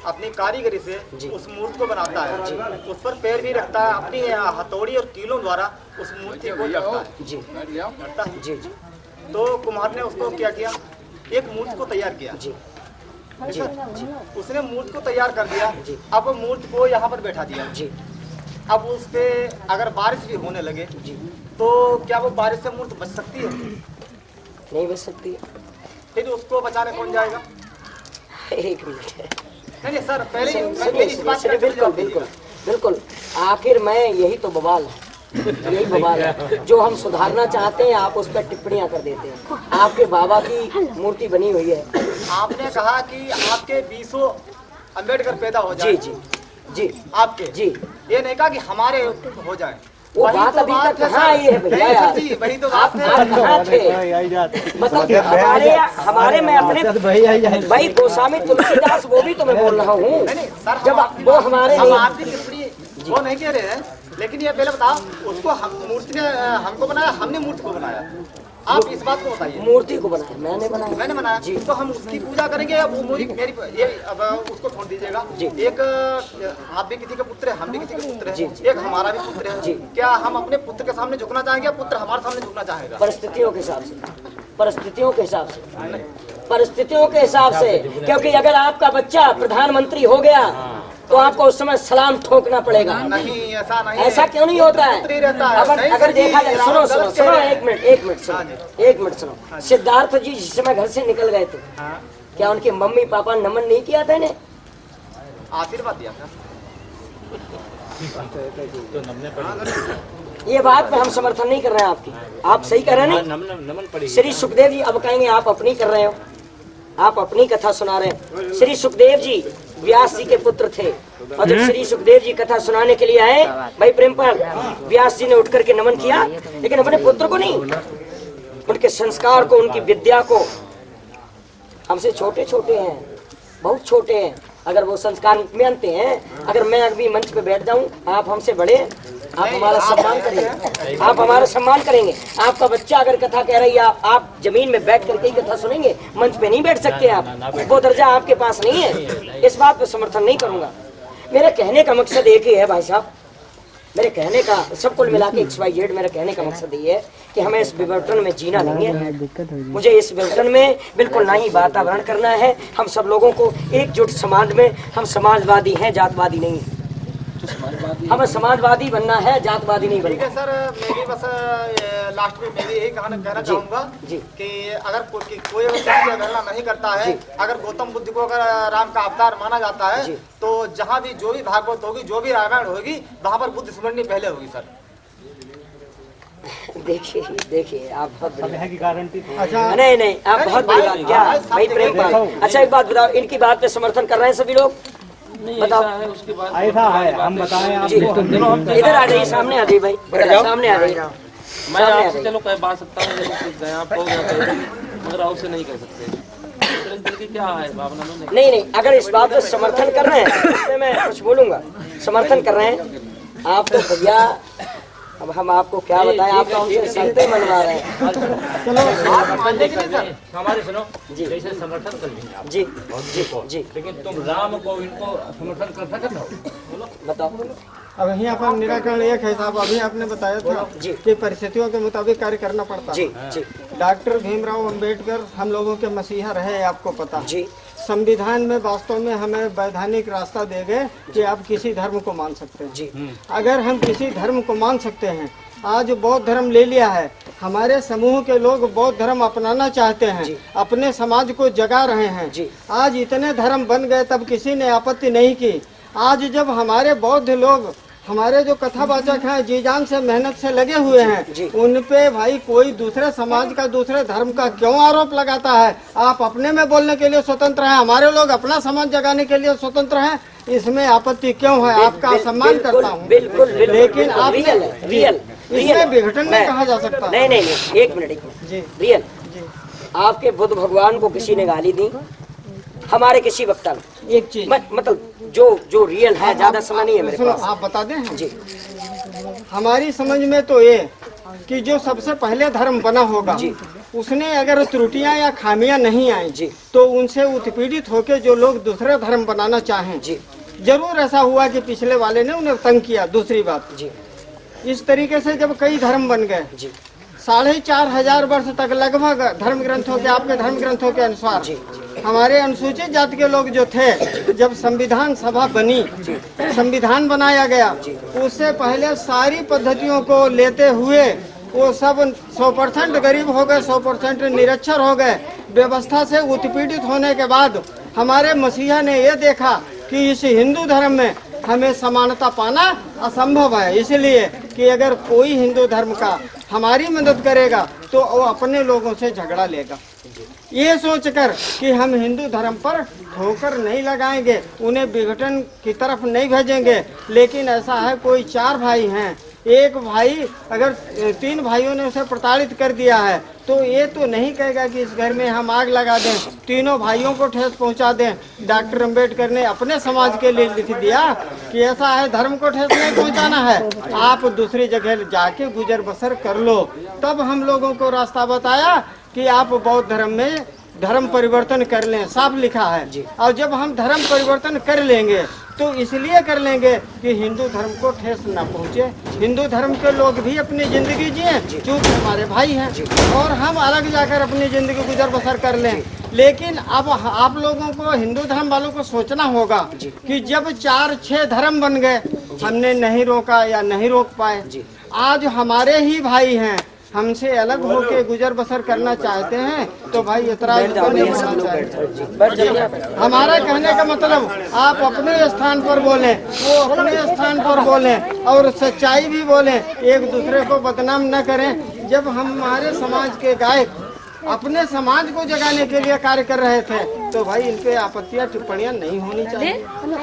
अपनी कारीगरी से उस मूर्ति को बनाता है। उस पर पैर भी रखता है, अपनी हथौड़ी और कीलों द्वारा उस मूर्ति को जड़ता है। जी जड़ता है। जी जी। तो कुम्हार ने उसको क्या किया, एक मूर्ति को तैयार किया। जी जी उसने मूर्ति को तैयार कर दिया। अब मूर्ति को यहाँ पर बैठा दिया। जी अब उस पे अगर बारिश भी होने लगे तो क्या वो बारिश से मूर्ति बच सकती है? नहीं बच सकती है। फिर उसको बचाने कौन जाएगा? एक मिनट, नहीं सर, पहले सुनिए, मेरी इस बात सुनिए, का बिल्कुल जवाब बिल्कुल दीजिएगा। बिल्कुल। आखिर मैं यही तो बवाल है, यही बवाल है जो हम सुधारना चाहते हैं, आप उस पर टिप्पणियां कर देते हैं। आपके बाबा की मूर्ति बनी हुई है। आपने कहा कि आपके 20 अम्बेडकर पैदा हो जाए। जी जी जी आपके जी, ये नहीं कहा कि हमारे हो जाए। वो वही बात तो अभी बात तक है कहाँ सर। आई है भैया नहीं यार? सर जी, वही तो आप बात है। कहाँ थे? मतलब हमारे में अपने भाई गोस्वामी तुलसीदास, वो भी तो मैं बोल रहा हूँ। नहीं सर, जब वो हमारे हम नहीं, आपकी टिप्पणी वो नहीं कह रहे हैं, लेकिन ये पहले बताओ, उसको हम मूर्ति ने हमको बनाया, हमने मूर्ति को बनाया? आप इस बात को बताइए। मूर्ति को बनाया मैंने बनाया। मैंने बनाया जी। तो हम उसकी पूजा करेंगे या वो मेरी ये अब उसको छोड़ दीजिएगा। जी। एक आप भी किसी के पुत्र है, हम भी किसी के पुत्र है। जी। एक हमारा भी पुत्र है। जी। क्या हम अपने पुत्र के सामने झुकना चाहेंगे या पुत्र हमारे सामने झुकना चाहेगा? परिस्थितियों के हिसाब से, परिस्थितियों के हिसाब से, परिस्थितियों के हिसाब से। क्योंकि अगर आपका बच्चा प्रधानमंत्री हो गया तो आपको उस समय सलाम ठोकना पड़ेगा। नहीं, ऐसा नहीं। ऐसा क्यों नहीं होता है? पुत्र ही रहता है। अगर नहीं अगर सर जी, देखा जाए, आप सुनो गलत सुनो कह सुनो, रहे हैं। एक मिनट सुनो, एक मिनट सुनो। सिद्धार्थ जी जिस समय घर से निकल गए थे, हाँ। क्या उनके मम्मी पापा ने नमन नहीं किया था इन्हें? आशीर्वाद दिया था। ये बात में हम समर्थन नहीं कर रहे हैं आपकी, आप सही कर रहे हैं नहीं? नमन पड़ी। श्री सुखदेव जी अब कहेंगे आप अपनी कर रहे हो, आप अपनी कथा सुना रहे हैं। श्री सुखदेव जी व्यास जी के पुत्र थे, और जब श्री सुखदेव जी कथा सुनाने के लिए आए, भाई प्रेमपाल, व्यास जी ने उठ करके नमन किया, लेकिन अपने पुत्र को नहीं, उनके संस्कार को, उनकी विद्या को। हमसे छोटे छोटे हैं, बहुत छोटे हैं, अगर वो संस्कार मानते हैं। अगर मैं अभी मंच पे बैठ जाऊं, आप हमसे बड़े, आप हमारा सम्मान करेंगे, आप हमारा सम्मान करेंगे। आपका बच्चा अगर कथा कह रही है, आप जमीन में बैठ करके ही कथा सुनेंगे, मंच पे नहीं बैठ सकते आप, वो दर्जा आपके पास नहीं है। इस बात पे समर्थन नहीं करूंगा। मेरे कहने का मकसद एक ही है भाई साहब, मेरे कहने का सब कुल मिला के XYZ, मेरा कहने का मकसद ये है कि हमें इस विवर्तन में जीना नहीं है। मुझे इस विवर्तन में बिल्कुल नहीं वातावरण करना है। हम सब लोगों को एकजुट समाज में, हम समाजवादी हैं, जातवादी नहीं। हमें समाजवादी बनना है, जातवादी नहीं ठीक बनना। है सर, मैं भी बस लास्ट में मैं भी यही कहना चाहूंगा जी। कि अगर कोई अवहेलना नहीं करता है, अगर गौतम बुद्ध को अगर राम का अवतार माना जाता है, जी। तो जहाँ भी जो भी भागवत होगी, जो भी रामायण होगी, वहाँ पर बुद्ध स्मृति पहले होगी सर। देखिए देखिए, आप बहुत बड़ी की गारंटी नहीं नहीं, आप बहुत बड़ी बात क्या भाई प्रेमपाल। अच्छा एक बात बताओ, इनकी बात पे समर्थन कर रहे हैं सभी लोग? बताओ। उसके बाद ऐसा है, हम बताएं जी, आपको। इधर आ जाइए, सामने आ जाइए भाई, सामने आ जाइए, मैं सामने आ आपसे जाइए। चलो कह बात सकता हूँ, मगर आपसे नहीं कर सकते। दिल की क्या है भावना में? नहीं नहीं, अगर इस बात पे समर्थन कर रहे हैं, इसमें मैं कुछ बोलूंगा। समर्थन कर रहे हैं आप तो भैया, अब हम आपको क्या बताएं, आप तो हमसे संते मनवा रहे हैं। आप मानते कि नहीं सर? हमारे सुनो जी। जैसे समर्थन कर लेंगे आप जी और जी को, जी। लेकिन तुम राम को इनको समर्थन कर सकते हो? बताओ। अब यहाँ पर निराकरण एक है साहब, अभी आपने बताया था जी। कि परिस्थितियों के मुताबिक कार्य करना पड़ता है। जी जी डॉक्टर भीमराव अंबेडकर हम लोगों के मसीहा रहे, आपको पता। जी संविधान में वास्तव में हमें वैधानिक रास्ता दे गए कि आप किसी धर्म को मान सकते हैं। जी अगर हम किसी धर्म को मान सकते हैं, आज बौद्ध धर्म ले लिया है, हमारे समूह के लोग बौद्ध धर्म अपनाना चाहते हैं, जी। अपने समाज को जगा रहे हैं। जी। आज इतने धर्म बन गए, तब किसी ने आपत्ति नहीं की। आज जब हमारे बौद्ध लोग, हमारे जो कथावाचक हैं, जी जान से मेहनत से लगे हुए जी। हैं, उन पे भाई कोई दूसरे समाज का, दूसरे धर्म का क्यों आरोप लगाता है? आप अपने में बोलने के लिए स्वतंत्र हैं, हमारे लोग अपना समाज जगाने के लिए स्वतंत्र हैं, इसमें आपत्ति क्यों है? आपका सम्मान करता हूँ, बिल्कुल बिल्कुल, लेकिन आप रियल है, रियल इसमें विघटन नहीं कहा जा सकता। नहीं नहीं नहीं, एक मिनट जी रियल। जी, आपके बुद्ध भगवान को किसी ने गाली दी? हमारे किसी वक्ता ने? एक चीज मतलब जो रियल है, ज्यादा समय नहीं है मेरे सुनो, पास। आप बता दें। जी हमारी समझ में तो ये कि जो सबसे पहले धर्म बना होगा, जी। उसने अगर त्रुटियां या खामियां नहीं आई, जी। तो उनसे उत्पीड़ित होकर जो लोग दूसरा धर्म बनाना चाहें, जी जरूर ऐसा हुआ कि पिछले वाले ने उन्हें तंग किया। दूसरी बात, जी इस तरीके से जब कई धर्म बन गए, जी 4,500 वर्ष तक लगभग धर्म ग्रंथों के, आपके धर्म ग्रंथों के अनुसार हमारे अनुसूचित जाति के लोग जो थे, जब संविधान सभा बनी, संविधान बनाया गया, उससे पहले सारी पद्धतियों को लेते हुए वो सब 100% गरीब हो गए, 100% निरक्षर हो गए। व्यवस्था से उत्पीड़ित होने के बाद हमारे मसीहा ने ये देखा कि इस हिंदू धर्म में हमें समानता पाना असंभव है, इसलिए कि अगर कोई हिंदू धर्म का हमारी मदद करेगा तो वो अपने लोगों से झगड़ा लेगा। ये सोचकर कि हम हिंदू धर्म पर ठोकर नहीं लगाएंगे, उन्हें विघटन की तरफ नहीं भेजेंगे। लेकिन ऐसा है, कोई 4 भाई हैं, एक भाई अगर 3 भाइयों ने उसे प्रताड़ित कर दिया है तो ये तो नहीं कहेगा कि इस घर में हम आग लगा दें, तीनों भाइयों को ठेस पहुंचा दें। डॉक्टर अम्बेडकर ने अपने समाज के लिए लिख दिया कि ऐसा है, धर्म को ठेस नहीं पहुंचाना है, आप दूसरी जगह जाके गुजर बसर कर लो। तब हम लोगों को रास्ता बताया कि आप बौद्ध धर्म में धर्म परिवर्तन कर लें, साफ लिखा है। और जब हम धर्म परिवर्तन कर लेंगे तो इसलिए कर लेंगे कि हिंदू धर्म को ठेस न पहुंचे, हिंदू धर्म के लोग भी अपनी जिंदगी जिए, क्योंकि हमारे भाई हैं, और हम अलग जाकर अपनी जिंदगी गुजर बसर कर लें। लेकिन अब आप लोगों को, हिंदू धर्म वालों को सोचना होगा कि जब 4-6 धर्म बन गए, हमने नहीं रोका या नहीं रोक पाए, आज हमारे ही भाई हैं, हमसे अलग होके गुजर बसर करना चाहते हैं तो भाई इतराज नहीं होना चाहिए। हमारा कहने का मतलब, आप अपने स्थान पर बोलें, वो अपने स्थान पर बोलें, और सच्चाई भी बोलें, एक दूसरे को बदनाम न करें। जब हम हमारे समाज के गायक अपने समाज को जगाने के लिए कार्य कर रहे थे तो भाई इन पे आपत्तियां, टिप्पणियां नहीं होनी चाहिए।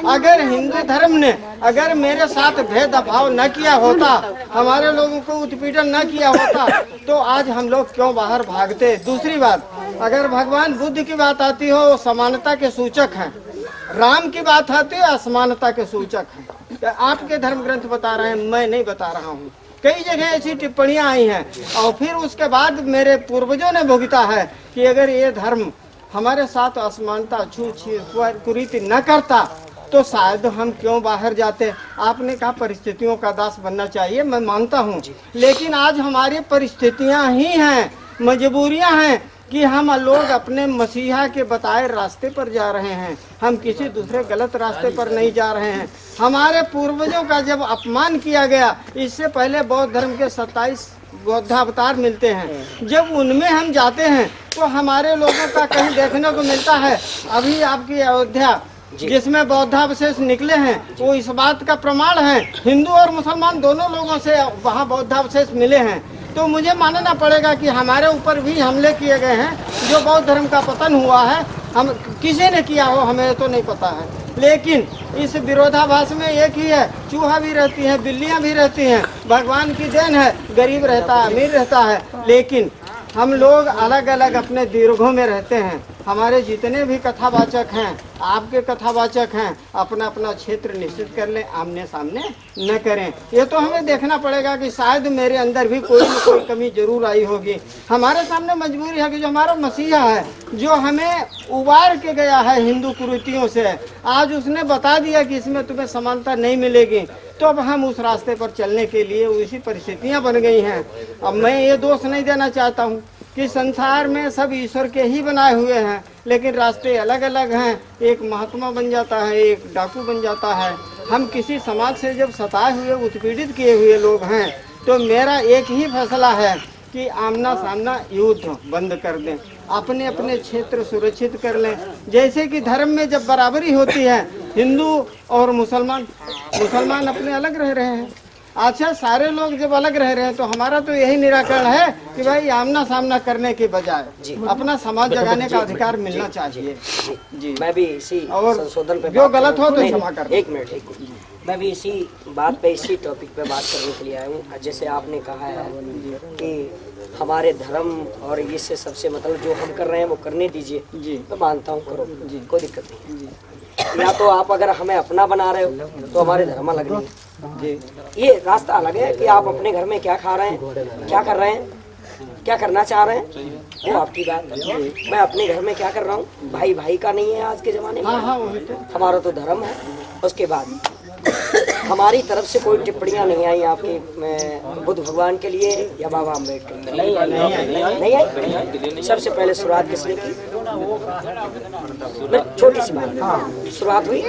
अगर हिंदू धर्म ने अगर मेरे साथ भेदभाव न किया होता, हमारे लोगों को उत्पीड़न न किया होता, तो आज हम लोग क्यों बाहर भागते। दूसरी बात, अगर भगवान बुद्ध की बात आती हो, वो समानता के सूचक हैं, राम की बात आती है असमानता के सूचक हैं। आपके धर्म ग्रंथ बता रहे हैं, मैं नहीं बता रहा हूँ। कई जगह ऐसी टिप्पणियां आई हैं, और फिर उसके बाद मेरे पूर्वजों ने भुगता है कि अगर ये धर्म हमारे साथ असमानता, कुरीति न करता तो शायद हम क्यों बाहर जाते। आपने कहा परिस्थितियों का दास बनना चाहिए, मैं मानता हूँ, लेकिन आज हमारी परिस्थितियां ही हैं, मजबूरियां हैं कि हम लोग अपने मसीहा के बताए रास्ते पर जा रहे हैं, हम किसी दूसरे गलत रास्ते पर नहीं जा रहे हैं। हमारे पूर्वजों का जब अपमान किया गया, इससे पहले बौद्ध धर्म के 27 बौद्धावतार मिलते हैं, जब उनमें हम जाते हैं तो हमारे लोगों का कहीं देखने को मिलता है। अभी आपकी अयोध्या जिसमें बौद्धावशेष निकले हैं, वो इस बात का प्रमाण है, हिंदू और मुसलमान दोनों लोगों से वहाँ बौद्धावशेष मिले हैं। तो मुझे मानना पड़ेगा कि हमारे ऊपर भी हमले किए गए हैं, जो बौद्ध धर्म का पतन हुआ है, हम किसी ने किया हो हमें तो नहीं पता है। लेकिन इस विरोधाभास में एक ही है, चूहा भी रहती है, बिल्लियां भी रहती हैं, भगवान की देन है, गरीब रहता है, अमीर रहता है, लेकिन हम लोग अलग अलग अपने दीर्घों में रहते हैं। हमारे जितने भी कथावाचक हैं, आपके कथावाचक हैं, अपना अपना क्षेत्र निश्चित कर लें, आमने सामने न करें। ये तो हमें देखना पड़ेगा कि शायद मेरे अंदर भी कोई न कोई कमी जरूर आई होगी। हमारे सामने मजबूरी है कि जो हमारा मसीहा है, जो हमें उबार के गया है हिंदू कुरीतियों से, आज उसने बता दिया कि इसमें तुम्हें समानता नहीं मिलेगी, तो अब हम उस रास्ते पर चलने के लिए उसी परिस्थितियां बन गई हैं। अब मैं ये दोष नहीं देना चाहता हूँ कि संसार में सब ईश्वर के ही बनाए हुए हैं, लेकिन रास्ते अलग अलग हैं। एक महात्मा बन जाता है, एक डाकू बन जाता है। हम किसी समाज से जब सताए हुए, उत्पीड़ित किए हुए लोग हैं, तो मेरा एक ही फैसला है कि आमना सामना युद्ध बंद कर दें, अपने अपने क्षेत्र सुरक्षित कर लें। जैसे कि धर्म में जब बराबरी होती है, हिंदू और मुसलमान अपने अलग रह रहे हैं। अच्छा, सारे लोग जब अलग रह रहे हैं तो हमारा तो यही निराकरण है कि भाई आमना सामना करने के बजाय अपना समाज जगाने का अधिकार मिलना चाहिए। जी, मैं भी इसी और संशोधन पे जो गलत हो तो क्षमा कर। एक मिनट, मैं भी इसी बात पे, इसी टॉपिक पे बात करने के लिए आया हूँ। जैसे आपने कहा है कि हमारे धर्म और इससे सबसे मतलब जो हम कर रहे हैं वो करने दीजिए, मैं मानता हूँ, करो, कोई दिक्कत नहीं। या तो आप अगर हमें अपना बना रहे हो तो हमारे धर्म अलग नहीं है, ये रास्ता अलग है कि आप अपने घर में क्या खा रहे हैं, क्या कर रहे हैं, क्या करना चाह रहे हैं, वो आपकी बात है। मैं अपने घर में क्या कर रहा हूँ, भाई भाई का नहीं है आज के जमाने में, हमारा तो धर्म है। उसके बाद हमारी तरफ से कोई टिप्पणियां नहीं आई आपके बुद्ध भगवान के लिए या बाबा अम्बेडकर के लिए? नहीं आई। सबसे पहले शुरुआत किसने की? छोटी सी बात, हाँ शुरुआत हुई,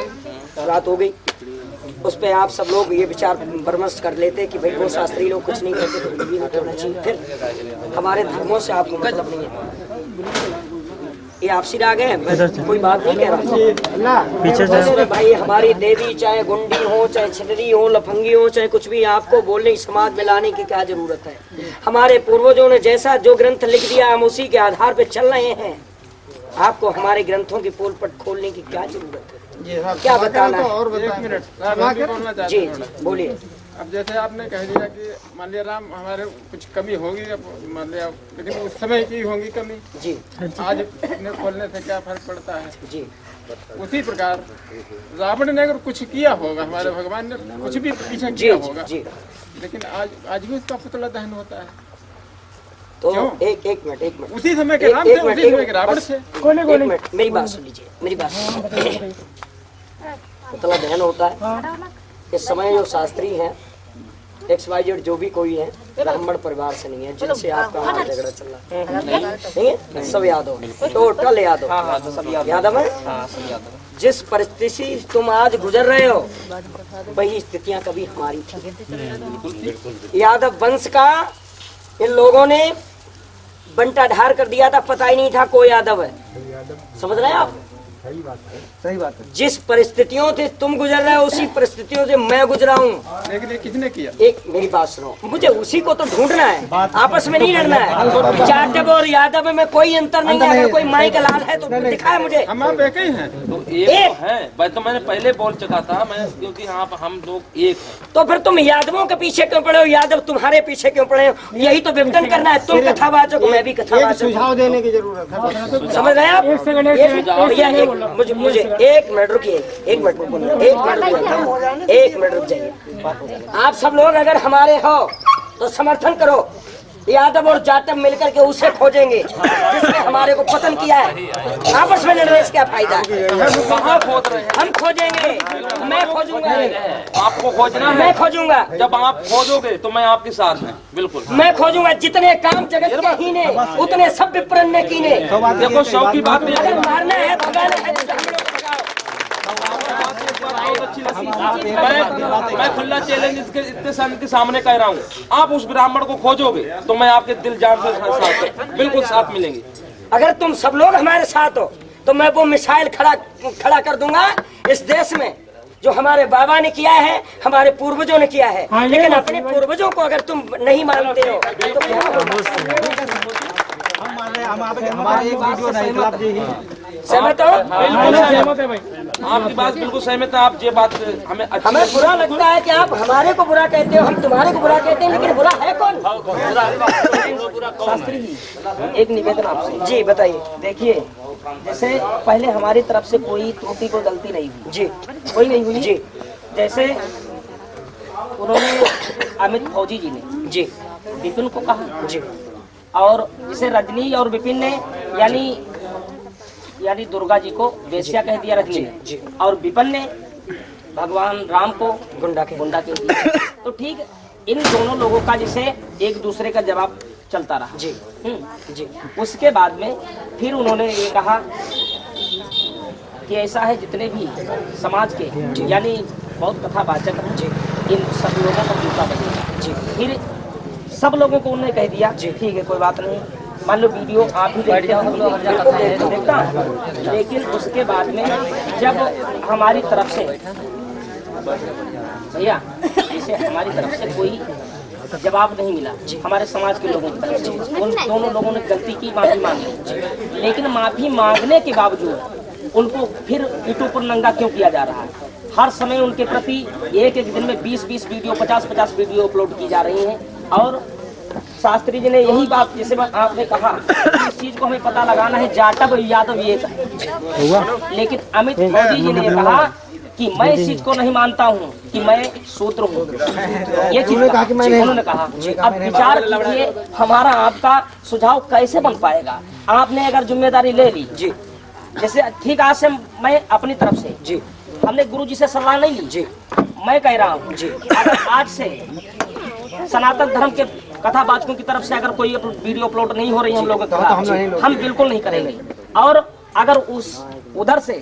शुरुआत हो गई, उस पे आप सब लोग ये विचार विमर्श कर लेते कि भाई वो शास्त्री लोग कुछ नहीं कहते तो भी नहीं करना चाहिए। फिर हमारे धर्मों से आपको मतलब नहीं है, ये आपसी राग है, मैं कोई बात नहीं कह रहा हूँ। भाई हमारी देवी चाहे गुंडी हो, चाहे छिलरी हो, लफंगी हो, चाहे कुछ भी, आपको बोलने की समाज में लाने की क्या जरूरत है? हमारे पूर्वजों ने जैसा जो ग्रंथ लिख दिया हम उसी के आधार पे चल रहे हैं। आपको हमारे ग्रंथों की पोल पट खोलने की क्या जरूरत है? क्या बताना है? और जी जी बोलिए। अब जैसे आपने कह दिया कि मान लिया राम हमारे कुछ कमी होगी, अब मान लिया, लेकिन उस समय की होगी कमी जी, आज अपने खोलने से क्या फर्क पड़ता है? जी उसी प्रकार रावण ने अगर कुछ किया होगा, हमारे भगवान ने कुछ भी पीछे किया होगा, जी, लेकिन आज भी उसका पुतला दहन होता है। तो क्यों? एक मिनट उसी समय के राम थे, उसी समय के रावण थे। एक मिनट मेरी बात सुन लीजिए, मेरी बात सुनिए। पुतला दहन होता है, इस समय जो शास्त्री हैं XYZ जो भी कोई है ब्राह्मण परिवार से नहीं है, जिनसे आपका वहाँ झगड़ा चल रहा है, नहीं है? सब यादव, टोटल यादव, यादव है। जिस परिस्थिति से तुम आज गुजर रहे हो वही स्थितियां कभी हमारी थी। यादव वंश का इन लोगों ने बंटा ढार कर दिया था, पता ही नहीं था कोई यादव है। समझ रहे हैं आप? सही बात है। जिस परिस्थितियों से तुम गुजर रहे हो उसी परिस्थितियों से मैं गुजरा हूँ। लेकिन ये किसने किया? एक मेरी बात सुनो, मुझे उसी को तो ढूंढना है, आपस में नहीं लड़ना है। जाटव और यादव में कोई अंतर नहीं है। अगर कोई माई का लाल है तो दिखाए मुझे। हम आप एक ही हैं। तो एक तो है, भाई तो मैंने पहले बोल चुका था मैं, क्योंकि हम लोग एक हैं। तो फिर तुम यादवों के पीछे क्यों पड़े हो? यादव तुम्हारे पीछे क्यों पड़े हो? यही तो विघटन करना है। तुम कथावाचक, मैं भी कथावाचक। सुझाव देने की जरूरत है। समझ रहे हैं आप? मुझे एक मिनट रुकिए, एक मिनट रुक जाइए। आप सब लोग अगर हमारे हो तो समर्थन करो। यादव और जाटव मिलकर के उसे खोजेंगे जिसने हमारे को पतन किया है। आपस में लड़ने से क्या फायदा है? कहाँ खोज रहे हैं? हम खोजेंगे, मैं खोजूंगा, आपको खोजना है? मैं खोजूंगा। जब आप खोजोगे तो मैं आपके साथ में बिल्कुल मैं खोजूंगा। जितने काम जगत के हीने उतने सब विप्रन ने कीने। देखो शौक की बात नहीं अगर है। मारना है, भगाना है तो हम लोग भगाओ। मैं खुला चैलेंज इतने सन के सामने कह रहा हूँ, आप उस ब्राह्मण को खोजोगे तो मैं आपके दिल जान से साथ बिल्कुल साथ मिलेंगे। अगर तुम सब लोग हमारे साथ हो तो मैं वो मिसाइल खड़ा कर दूंगा इस देश में जो हमारे बाबा ने किया है, हमारे पूर्वजों ने किया है। लेकिन अपने पूर्वजों को अगर तुम नहीं मानते हो तो क्या हमारे एक वीडियो नहीं खिलाफ जी ही सहमत हो? आपकी बात बिल्कुल सहमत है। आप ये बात हमें हमें बुरा लगता है कि आप हमारे को बुरा कहते हो, हम तुम्हारे को बुरा कहते हैं, लेकिन बुरा है कौन? शास्त्री जी, एक निवेदन आपसे। जी बताइए। देखिए, जैसे पहले हमारी तरफ से कोई त्रुटि कोई गलती नहीं हुई, जी कोई नहीं हुई जी। जैसे उन्होंने अमित फौजी जी ने जी विपिन को कहा जी, और जैसे रजनी और विपिन ने यानी दुर्गा जी को वेश्या कह दिया रजनी ने, और विपिन ने भगवान राम को गुंडा कह दिया। तो ठीक, इन दोनों लोगों का जिसे एक दूसरे का जवाब चलता रहा जी जी। उसके बाद में फिर उन्होंने ये कहा कि ऐसा है जितने भी समाज के यानी बहुत कथावाचक हैं, इन सब लोगों का जूता बनेगा जी। फिर सब लोगों को उन्होंने कह दिया ठीक है कोई बात नहीं, मान लो वीडियो आप ही देखते हो देखता, लेकिन उसके बाद में जब हमारी तरफ से भैया जैसे हमारी तरफ से कोई जवाब नहीं मिला हमारे समाज के लोगों की, उन दोनों लोगों ने गलती की, माफी मांगी, लेकिन माफी मांगने के बावजूद उनको फिर यूट्यूब पर नंगा क्यों किया जा रहा है? हर समय उनके प्रति एक दिन में 20-20 वीडियो 50-50 वीडियो अपलोड की जा रही हैं। और शास्त्री जी ने यही बात जैसे आपने कहा इस चीज को हमें पता लगाना है, जाटव यादव एक है, लेकिन अमित फौजी जी ने कहा कि मैं इस चीज को नहीं मानता हूँ कि मैं शूद्र हूँ, ये चीज उन्होंने कहा। अब विचार कीजिए हमारा आपका सुझाव कैसे बन पाएगा? आपने अगर जिम्मेदारी ले ली जी, जैसे ठीक आज से मैं अपनी तरफ से जी, हमने गुरु जी से सलाह नहीं ली जी, मैं कह रहा हूँ जी। अगर आज से सनातन धर्म के कथावाचकों की तरफ से अगर कोई वीडियो अपलोड नहीं हो रही हम लोगों के खिलाफ, हम बिल्कुल नहीं करेंगे। और अगर उस उधर से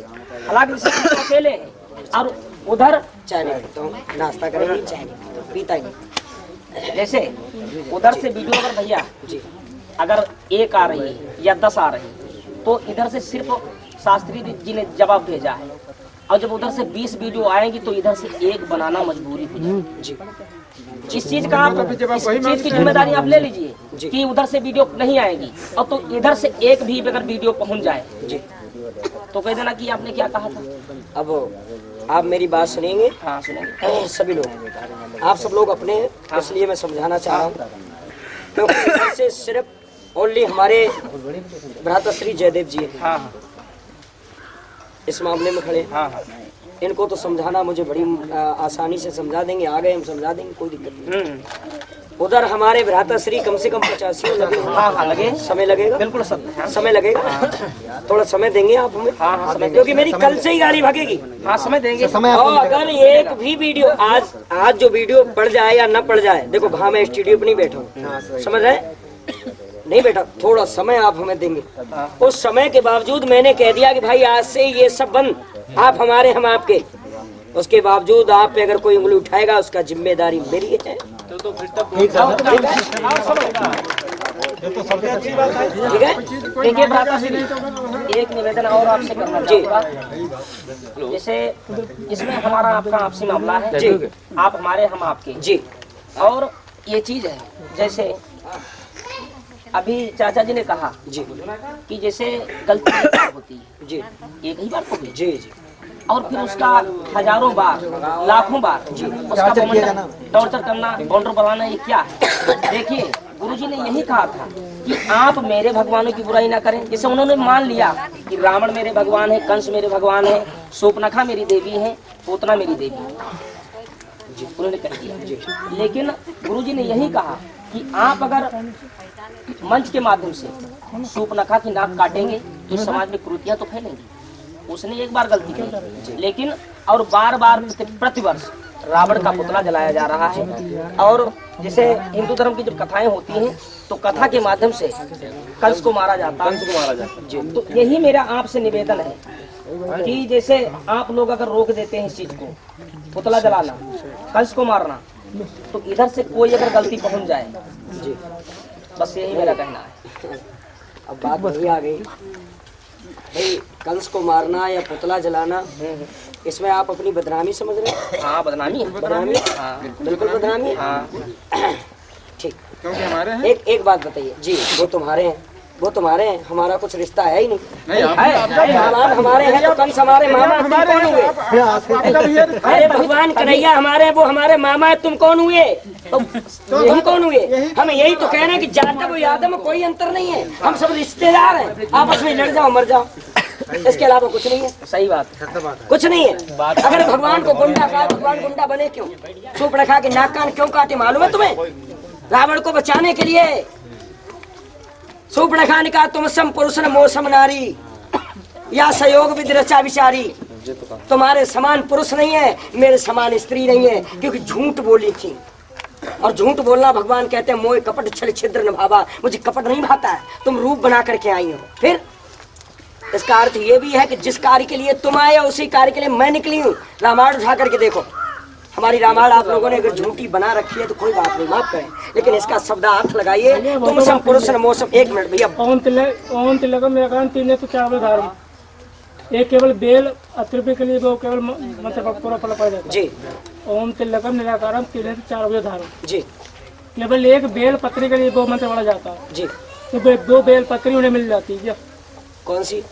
हालांकि अकेले हैं और उधर चाय नहीं पीता हूँ, नाश्ता करेंगे, चाय नहीं पीता ही नहीं। जैसे उधर से वीडियो अगर भैया जी अगर 1 आ रही है या 10 आ रही है तो इधर से सिर्फ शास्त्री जी ने जवाब भेजा है, और जब उधर से 20 वीडियो आएंगी तो इधर से 1 बनाना मजबूरी हो जाएगी। जी इस चीज का आप इस चीज की जिम्मेदारी आप ले लीजिए कि उधर से वीडियो नहीं आएगी, और तो इधर से 1 भी अगर वीडियो पहुंच जाए जी तो कह देना कि आपने क्या कहा था। अब आप मेरी बात सुनेंगे। हाँ सुनेंगे। सभी लोग, आप सब लोग अपने, इसलिए मैं समझाना चाह रहा हूँ क्योंकि इधर से सिर्फ ओनली हमारे भ्राताश्री जयदेव जी हैं। हाँ इस मामले में खड़े। हाँ हाँ इनको तो समझाना मुझे बड़ी आसानी से समझा देंगे, आ गए हम समझा देंगे, कोई दिक्कत नहीं। उधर हमारे भ्राताश्री कम से कम 85 लगे होंगे। हाँ हाँ लगे, समय लगेगा, बिल्कुल सत्य है। समय लगेगा, थोड़ा समय देंगे आप हमें। हाँ हाँ समय क्योंकि मेरी कल से ही गाड़ी भागेगी। हाँ समय देंगे। और अगर एक भी वीडियो आज जो वीडियो पड़ जाए या न पड़ जाए, देखो वहाँ मैं स्टूडियो पे नहीं बैठा हूँ, समझ रहे, नहीं बेटा, थोड़ा समय आप हमें देंगे। उस समय के बावजूद मैंने कह दिया कि भाई आज से ये सब बंद, आप हमारे हम आपके, उसके बावजूद आप पे अगर कोई उंगली उठाएगा उसका जिम्मेदारी मेरी है। तो फिर तक ठीक है। देखिए भ्राताश्री, एक निवेदन और आपसे करना चाहूँगा। जैसे इसमें हमारा आपका आपसी मामला है जी, आप हमारे हम आपके जी, और ये चीज है जैसे अभी चाचा जी ने कहा जी, कि जैसे गलती एक बार होती है, जी, एक ही बार तो हुई, जी, जी, और फिर उसका हजारों बार लाखों बार उसका टॉर्चर करना, काउंटर बनाना, ये क्या है। देखिए गुरुजी ने यही कहा था कि आप मेरे भगवानों की बुराई ना करें। जैसे उन्होंने मान लिया कि रावण मेरे भगवान है, कंस मेरे भगवान है, शूर्पणखा मेरी देवी है, पूतना मेरी देवी है, उन्होंने कह दिया। लेकिन गुरुजी ने यही कहा कि आप अगर मंच के माध्यम से शूर्पणखा की नाक काटेंगे तो समाज में कुरीतियां तो फैलेंगी। उसने एक बार गलती की, लेकिन और बार बार प्रतिवर्ष रावण का पुतला जलाया जा रहा है। और जैसे हिंदू धर्म की जब कथाएं होती हैं तो कथा के माध्यम से कंस को मारा जाता है। तो यही मेरा आपसे निवेदन है कि जैसे आप लोग अगर रोक देते हैं इस चीज को, पुतला जलाना, कंस को मारना, तो इधर से कोई अगर गलती पहुंच जाए, जी, बस यही मेरा कहना है। अब बात वही आ गई भाई, कंस को मारना या पुतला जलाना, इसमें आप अपनी बदनामी समझ रहे हैं? हाँ बदनामी है। बदनामी, हाँ बिल्कुल बदनामी है। हाँ ठीक, क्योंकि हमारे हैं एक बात बताइए जी, वो तुम्हारे हैं, वो तुम्हारे हैं, हमारा कुछ रिश्ता है ही नहीं। भगवान हमारे हैं तो कंस हमारे मामा, तुम कौन हुए? अरे भगवान कन्हैया हमारे हैं, वो हमारे मामा है, तुम कौन हुए? तो यही कौन हुए? हम यही तो कह रहे हैं कि जाटव यादव में कोई अंतर नहीं है, हम सब रिश्तेदार हैं, आपस में लड़ जाओ मर जाओ, इसके अलावा कुछ नहीं है। सही बात, कुछ नहीं है। अगर भगवान को गुंडा कहा, भगवान गुंडा बने क्यों? शूर्पणखा के नाक कान क्यों काटे मालूम है तुम्हें? रावण को बचाने के लिए। शूर्पणखा ने कहा तुम सम पुरुष न मोसम नारी, या सहयोग विद रचा विचारी, तुम्हारे समान पुरुष नहीं है, मेरे समान स्त्री नहीं है, क्योंकि झूठ बोली थी। और झूठ बोलना भगवान कहते हैं मोह कपट छल छिद्र न भावा, मुझे कपट नहीं भाता है, तुम रूप बना करके आई हो। फिर इसका अर्थ ये भी है कि जिस कार्य के लिए तुम आए हो उसी कार्य के लिए मैं निकली हूँ। रामायण उठा करके देखो, हमारी रामायण आप लोगों ने अगर झूठी बना रखी है तो कोई बात नहीं, माफ करें, लेकिन इसका शब्दार्थ लगाइए, तुम सम पुरुष न मौसम। एक मिनट भैया, एक केवल बेल अतृप्ति के लिए वो केवल मतलब पूरा फल पड़ जाता है जी, ओम तिलकम निराकारम तिले से 4 बजे धारण जी, केवल एक बेल पत्री के लिए वो मंत्र पड़ा जाता है। जी, तो 2 बेल पत्री उन्हें मिल जाती है, कौन सी?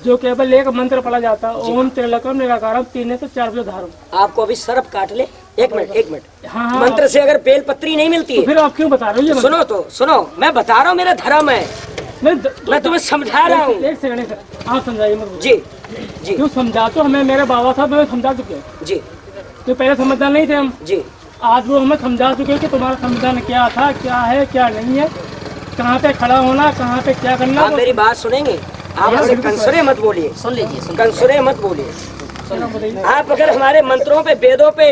जो केवल एक मंत्र पड़ा जाता है, ओम तिलकम निराकारम तिले से 4 बजे धारण। आपको अभी सरप काट ले, एक मिनट। हाँ हाँ, मंत्र से अगर बेल पत्री नहीं मिलती तो है, फिर आप क्यों बता रहे हो? सुनो तो सुनो, मैं बता रहा हूँ, मेरा धर्म है, मैं तुम्हें समझा रहा हूँ। एक सेकंड आप समझाइए मुझे। जी, जी, क्यों समझा, तो हमें मेरे बाबा साहब हमें समझा चुके हैं, जी, तो पहले समझदार नहीं थे हम, जी, आज वो हमें समझा चुके हैं कि तुम्हारा संविधान क्या था, क्या है, क्या नहीं है, कहाँ पे खड़ा होना, कहाँ पे क्या करना। आप मेरी बात सुनेंगे? आप ऐसे कंसुरे मत बोलिए, सुन लीजिए, कंसुरे मत बोलिए। आप अगर हमारे मंत्रों पे वेदों पे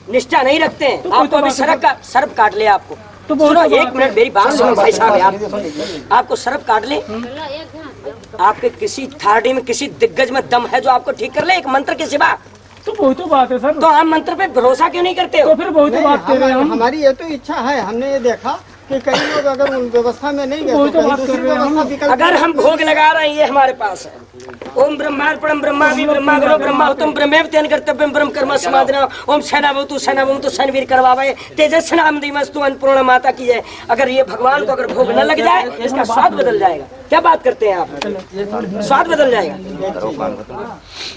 निष्ठा नहीं रखते हैं, आपको अभी सर्प काट ले आपको। सुनो एक मिनट मेरी बात सुनो भाई साहब, आपको सर्प काट ले, आपके किसी थाड़ी में किसी दिग्गज में दम है जो आपको ठीक कर ले एक मंत्र के सिवा? तो वही तो बात है सर। तो आप मंत्र पे भरोसा क्यों नहीं करते हो? तो फिर वही तो बात कर रहे हैं हम। हमारी ये तो इच्छा है, हमने ये देखा कि कई लोग अगर उन व्यवस्था में नहीं गए तो कहीं दूसरी व्यवस्था विकल्प। अगर हम भोग लगा रहे हैं ये हमारे पास है, ओम ब्रह्मार्पणम ब्रह्मावि ब्रह्मा गुरु ब्रह्माहुतम ब्रह्मेव तेन कर्तव्यम ब्रह्म कर्म समाधना ओम सेनाभवतु सेनाभवतु सनवीर करवावे तेजस नाम दीमस्तु अन्नपूर्णा माता की जय। अगर ये भगवान को अगर भोग न लग जाए इसका स्वाद बदल जाएगा। क्या बात करते हैं आप? स्वाद बदल जाएगा।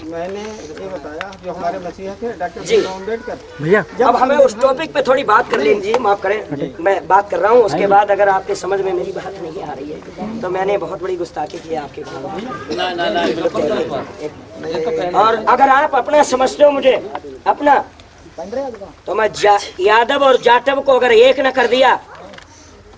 मैंने ये बताया जो हमारे मसीहा थे डॉक्टर जी। अम्बेडकर भैया अब हमें उस टॉपिक पे थोड़ी बात कर लेंगे जी, माफ करें मैं बात कर रहा हूँ। उसके बाद अगर आपके समझ में मेरी बात नहीं आ रही है तो मैंने बहुत बड़ी गुस्ताखी की आपके बारे। और अगर आप अपना समझते हो मुझे अपना, तो मैं यादव और जाटव को अगर एक न कर दिया,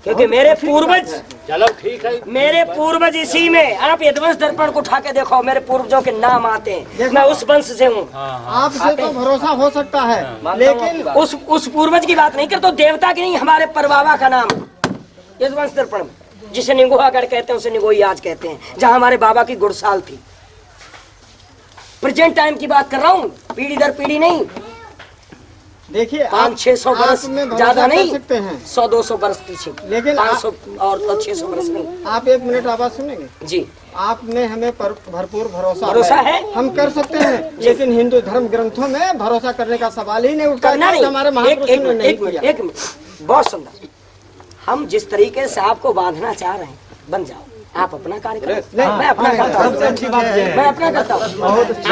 क्योंकि मेरे पूर्वज, चलो ठीक है, मेरे पूर्वज इसी में, आप यदवंश दर्पण को उठा के देखो मेरे पूर्वजों के नाम आते हैं, मैं उस वंश से हूँ। आपसे तो भरोसा हो सकता है लेकिन उस पूर्वज की बात नहीं करते, तो देवता की नहीं, हमारे परबाबा का नाम यदवंश दर्पण, जिसे निगोहागढ़ कहते हैं उसे निगोही आज कहते हैं, जहाँ हमारे बाबा की गुड़साल थी। प्रेजेंट टाइम की बात कर रहा हूँ, पीढ़ी दर पीढ़ी नहीं। देखिए 500-600 बरस ज्यादा नहीं, सकते हैं 100-200 बरस पीछे, लेकिन 500 और 600 बरस नहीं। आप एक मिनट आवाज सुनेंगे जी, आप में हमें भरपूर भरोसा है, हम कर सकते हैं, लेकिन हिंदू धर्म ग्रंथों में भरोसा करने का सवाल ही नहीं उठता। करना नहीं। हमारे महापुरुषों ने नहीं किया। एक मिनट, बहुत सुंदर। हम जिस तरीके से आपको बांधना चाह रहे हैं बन जाओ, आप अपना कार्य करो, मैं अपना करता हूँ, मैं अपना करता हूँ।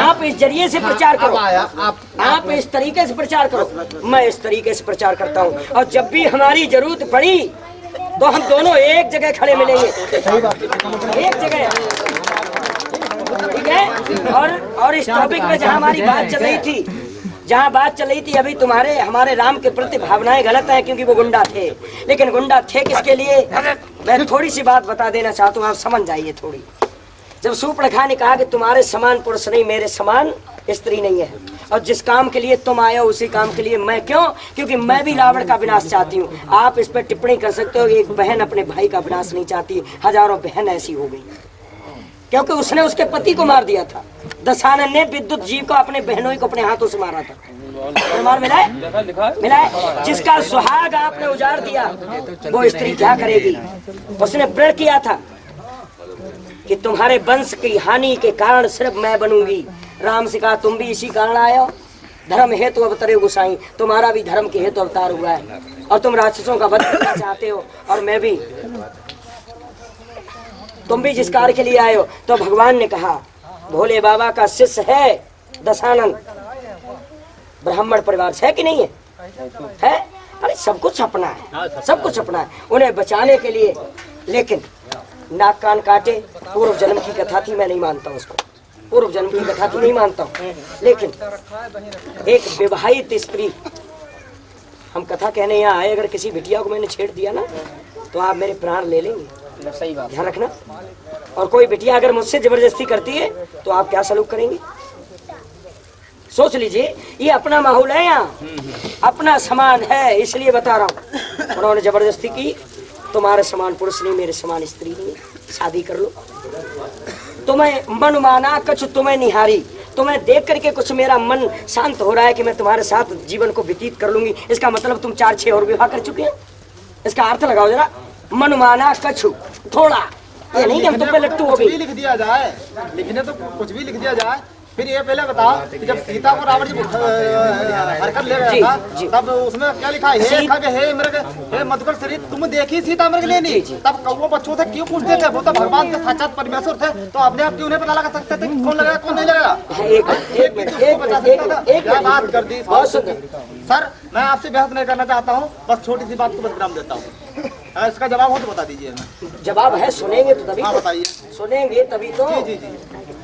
आप इस जरिए से प्रचार करो, आप इस तरीके से प्रचार करो, मैं इस तरीके से प्रचार करता हूँ। और जब भी हमारी जरूरत पड़ी तो हम दोनों एक जगह खड़े मिलेंगे, एक जगह, ठीक है? और इस टॉपिक पे जहाँ हमारी बात चल रही थी, जहाँ बात चल रही थी अभी, तुम्हारे हमारे राम के प्रति भावनाएं गलत हैं क्योंकि वो गुंडा थे, लेकिन गुंडा थे किसके लिए? मैं थोड़ी सी बात बता देना चाहता हूँ, आप समझ जाइए थोड़ी। जब सूर्पणखा ने कहा कि तुम्हारे समान पुरुष नहीं, मेरे समान स्त्री नहीं है, और जिस काम के लिए तुम आए हो उसी काम के लिए मैं, क्यों? क्योंकि मैं भी रावण का विनाश चाहती हूँ। आप इस पर टिप्पणी कर सकते हो, एक बहन अपने भाई का विनाश नहीं चाहती, हजारों बहन ऐसी हो गई, क्योंकि उसने उसके पति को मार दिया था। दशानन ने विद्युत जीव को, अपने बहनों को अपने हाथों से मारा था। मार मिला है? जिसका सुहाग आपने उजाड़ दिया वो स्त्री क्या करेगी? उसने प्रण किया था कि तुम्हारे वंश की हानि के कारण सिर्फ मैं बनूंगी। राम से कहा तुम भी इसी कारण आए हो, धर्म हेतु अवतरे गोसाई, तुम्हारा भी धर्म के हेतु अवतार हुआ है, और तुम राक्षसों का वध करना चाहते हो, और मैं भी, तुम भी जिस कार्य के लिए आए हो। तो भगवान ने कहा, भोले बाबा का शिष्य है दशानन, ब्राह्मण परिवार से है कि नहीं है? अरे सब कुछ अपना है, सब कुछ अपना है, उन्हें बचाने के लिए। लेकिन नाक कान काटे, पूर्व जन्म की कथा थी, मैं नहीं मानता उसको, पूर्व जन्म की कथा थी नहीं मानता हूँ। लेकिन एक विवाहित स्त्री, हम कथा कहने यहाँ आए, अगर किसी बिटिया को मैंने छेड़ दिया ना तो आप मेरे प्राण ले लेंगे, सही बात। ध्यान रखना। और कोई बिटिया अगर मुझसे जबरदस्ती करती है तो आप क्या सलूक करेंगे? सोच लीजिए, ये अपना माहौल है, यहाँ अपना समान है, इसलिए बता रहा हूँ। उन्होंने जबरदस्ती की, तुम्हारे समान पुरुष नहीं, मेरे समान स्त्री नहीं, शादी कर लो। तुम्हें मन माना कछ तुम्हें निहारी, तुम्हें देख करके कुछ मेरा मन शांत हो रहा है कि मैं तुम्हारे साथ जीवन को व्यतीत कर लूंगी। इसका मतलब तुम 4-6 और विवाह कर चुके हैं। इसका अर्थ लगाओ जरा, मन माना कछु थोड़ा, ये नहीं कि हम तुम पे लट्टू हो गई। लिख दिया जाए, लिखने तो कुछ भी लिख दिया जाए। फिर ये पहले बताओ कि जब सीता को रावण जी हरकर ले गया था, तब उसमें क्या लिखा है? हे मृग, हे मधुकर शरीर, तुम देखी सीता मृग लेनी। तब कौओं बच्चों से क्यों पूछते थे? वो तो भगवान के साक्षात परमेश्वर थे, तो अपने आप क्यों नहीं पता लगा सकते थे कौन लगेगा कौन नहीं लगेगा? एक बात कर दी सर, मैं आपसे बहस नहीं करना चाहता हूँ, बस छोटी सी बात को बस विराम देता हूँ। इसका जवाब हो तो बता दीजिए। जवाब है, सुनेंगे तो तभी, बताइए। सुनेंगे तभी तो। जी।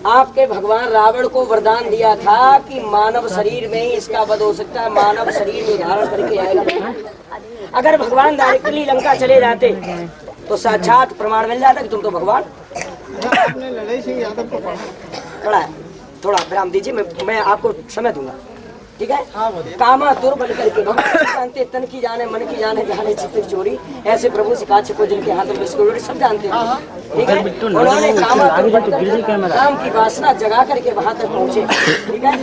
आपके भगवान रावण को वरदान दिया था कि मानव शरीर में ही इसका वध हो सकता है, मानव शरीर में धारण करके आएगा। अगर भगवान डायरेक्टली लंका चले जाते तो साक्षात प्रमाण मिल जाता कि तुम तो भगवान। आपने लड़ाई सिंह यादव को पढ़ा है, थोड़ा विराम दीजिए, मैं आपको समय दूंगा, ठीक है। कामा दुर्बल करके भगवान जानते, तन की जाने मन की जाने जाने चित्त की चोरी, ऐसे प्रभु सिखा को जिनके हाथ में बिस्कुट सब जानते हैं, ठीक है। उन्होंने काम की वासना जगा करके वहां तक पहुंचे, ठीक है।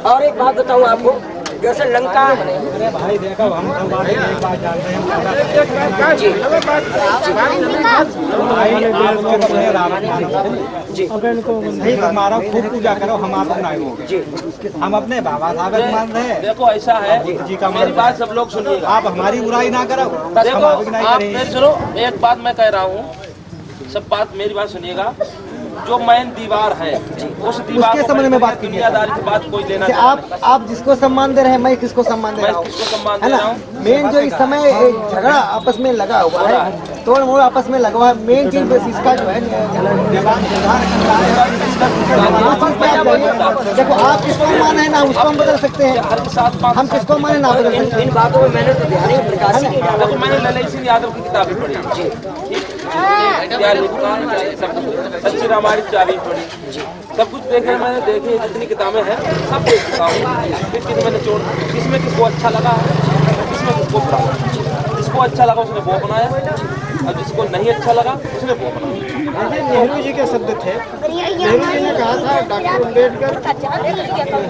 और एक बात बताऊं आपको, जैसे लंका भाई देखो हम सब बात एक बात जानते हैं जी जी सही हमारा खूब पूजा करो, हम आप जी हम अपने बाबा साहब मान रहे हैं। देखो ऐसा है जी का मेरी बात सब लोग सुनिए, आप हमारी बुराई ना करो, देखो आप मेरी सुनो, एक बात मैं कह रहा हूँ, सब बात मेरी बात सुनिएगा। जो मेन दीवार है उस दीवार उसके संबंध में बात कीजिए। दुनियादारी की बात कोई लेना आप जिसको सम्मान दे रहे हैं, मैं किसको सम्मान दे रहा हूँ, किसको सम्मान है दे ना। रहा हूँ। मेन जो इस समय एक झगड़ा आपस में लगा हुआ है, तोड़ मोड़ आपस में लगा हुआ है, मेन चीज बस इसका जो है देखो आप किसको माने हैं ना उसको हम बदल सकते हैं, हम किसको माने ना बदल सकते हैं। इन बातों में मैंने तो ध्यान ही प्रकाश नहीं डाला। देखो मैंने ललित सिंह यादव की किताबें पढ़ी, सच्ची रामायण चाबी पढ़ी, सब कुछ देखे मैंने, देखे जितनी किताबें हैं सब देख चुका हूँ। किस मैंने छोड़, किसमें किसको अच्छा लगा, किसमें किसको बुरा लगा। जिसको अच्छा लगा उसने वो बनाया, और जिसको नहीं अच्छा लगा उसने वो बनाया। नेहरू जी के शब्द थे। नेहरू जी ने कहा था डॉक्टर अम्बेडकर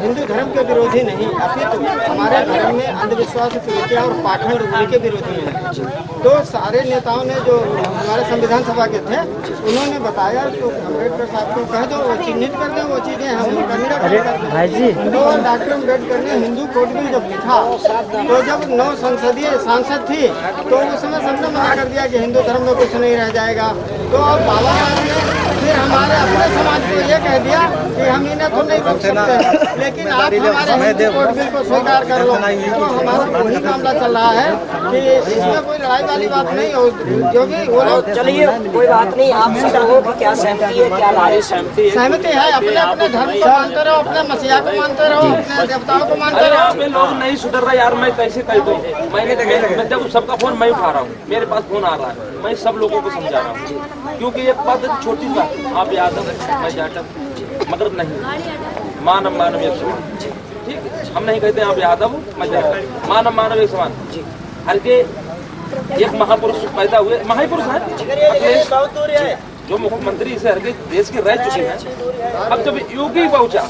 हिंदू धर्म के विरोधी नहीं, अपितु हमारे धर्म में अंधविश्वास, कुरीतियां और पाखंड के विरोधी हैं। तो सारे नेताओं ने जो हमारे संविधान सभा के थे उन्होंने बताया तो अम्बेडकर साहब को कह दो, वो चिन्हित कर दो वो चीजें हम उनका निराकरण करते हैं। तो डॉक्टर अम्बेडकर ने हिंदू कोड बिल जब लिखा तो जब 9 संसदीय सांसद थी तो उस समय सबने मना कर दिया कि हिंदू धर्म में कुछ नहीं रह जाएगा। तो अब बाबा साहब ने फिर हमारे अपने समाज को ये कह दिया कि हम इन्हें तो नहीं रोक सकते, लेकिन आप हमारे हिंदू कोड बिल को स्वीकार कर लो। तो हमारा वही मामला चल रहा है कि इसमें कोई लड़ाई वाली बात नहीं हो, जो भी वो लोग चलिए कोई बात नहीं, आप सब लोगों की क्या सहमति है, क्या राय सहमति है, अपने अपने धर्म को मानते रहो, अपने मसीहा को मानते रहो, अपने देवताओं को मानते रहो। लोग नहीं सुधर रहे यार, मैं कैसे कह दूँ। मैंने जब सबका फोन मैं उठा रहा हूँ, मेरे पास फोन आ रहा है, मैं सब लोगों को समझा रहा हूँ। क्योंकि एक बात छोटी बात, आप यादव मैं जाटव मगर नहीं, मानव मानव एक समान, ठीक है। हम नहीं कहते आप यादव मैं जाटव, मानव मानव एक समान। हर के एक महापुरुष पैदा हुए, महापुरुष है जो मुख्यमंत्री से हर के देश के रह चुके हैं। अब जब योगी पहुंचा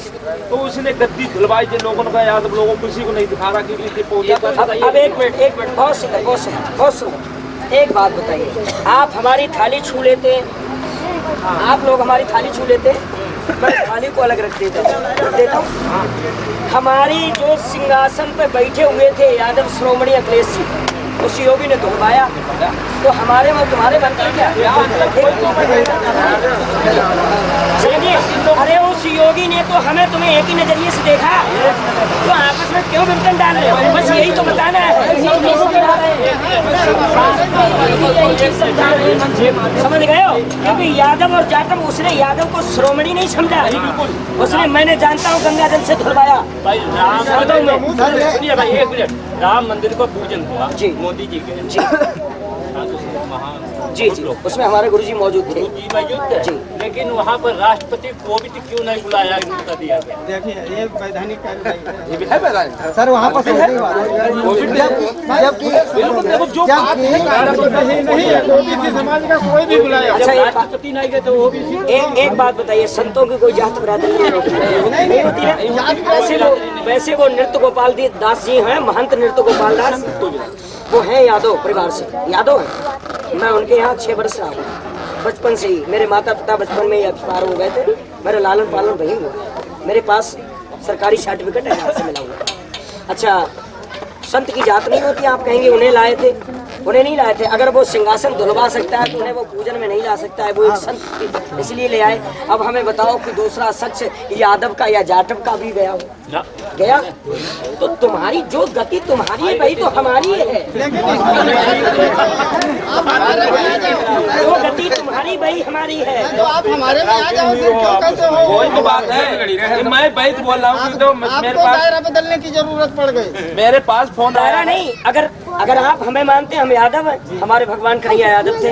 तो उसने गद्दी धुलवाई, जिन लोगों ने कहा यादव लोगों किसी को नहीं दिखा रहा क्योंकि पहुंचा। अब एक मिनट बहुत सुंदर एक बात बताइए, आप हमारी थाली छू लेते, आप लोग हमारी थाली छू लेते, मैं थाली को अलग रख देता हूँ। हमारी जो सिंहासन पे बैठे हुए थे यादव श्रोमणी अखिलेश जी, उस योगी ने धुलवाया, तो हमारे में तुम्हारे मन में क्या? अरे उस योगी ने तो हमें तुम्हें एक ही नजरिए से देखा, तो आपस में क्यों विघटन डाल रहे हो? बस यही तो बताना है। समझ गए हो? क्योंकि यादव और जाटव, उसने यादव को श्रोमणी नहीं समझा, उसने मैंने जानता हूँ गंगा जल से धुलवाया। सुनिए भाई एक मिनट, राम मंदिर को पूजन हुआ जी मोदी जी के जी जी जी, उसमें हमारे गुरुजी मौजूद थे जी, लेकिन वहाँ पर राष्ट्रपति कोविंद क्यों नहीं बुलाया, इनका दिया गया? देखिए ये वैधानिक ये भी है वैधानिक सर वहाँ पर नहीं है, ओबीसी समाज का कोई भी बुलाया। अच्छा राष्ट्रपति नहीं गए तो वो भी एक बात बताइए, संतों की कोई जात बरादरी नहीं होती है? वैसे वो नृत्य गोपाल दास जी हैं, महंत नृत्य गोपाल दास, वो हैं यादव परिवार से, यादव है। मैं उनके यहाँ 6 वर्ष रहा हूँ, बचपन से ही। मेरे माता पिता बचपन में ही एक्सपायर हो गए थे, मेरा लालन पालन वहीं हुआ। मेरे पास सरकारी सर्टिफिकेट है, यहाँ से मिला हुआ। अच्छा, संत की जात नहीं होती, आप कहेंगे उन्हें लाए थे, उन्हें नहीं लाए थे। अगर वो सिंहासन धुलवा सकता है तो उन्हें वो पूजन में नहीं ला सकता है, वो एक संत इसलिए ले आए। अब हमें बताओ कि दूसरा शख्स यादव का या जाटव का भी गया हो? गया तो तुम्हारी जो गति तुम्हारी है भाई, तो हमारी है। वो गति तुम्हारी भाई हमारी है, तो आप हमारे में आ जाओ, फिर क्यों कहते हो? वही तो बात है, मैं बैठ बोल रहा हूँ। तो मेरे आपको पास दायरा बदलने की जरूरत पड़ गई। मेरे पास फोन दायरा नहीं, अगर आप हमें मानते हैं, हम यादव हैं, हमारे भगवान कन्हैया यादव थे,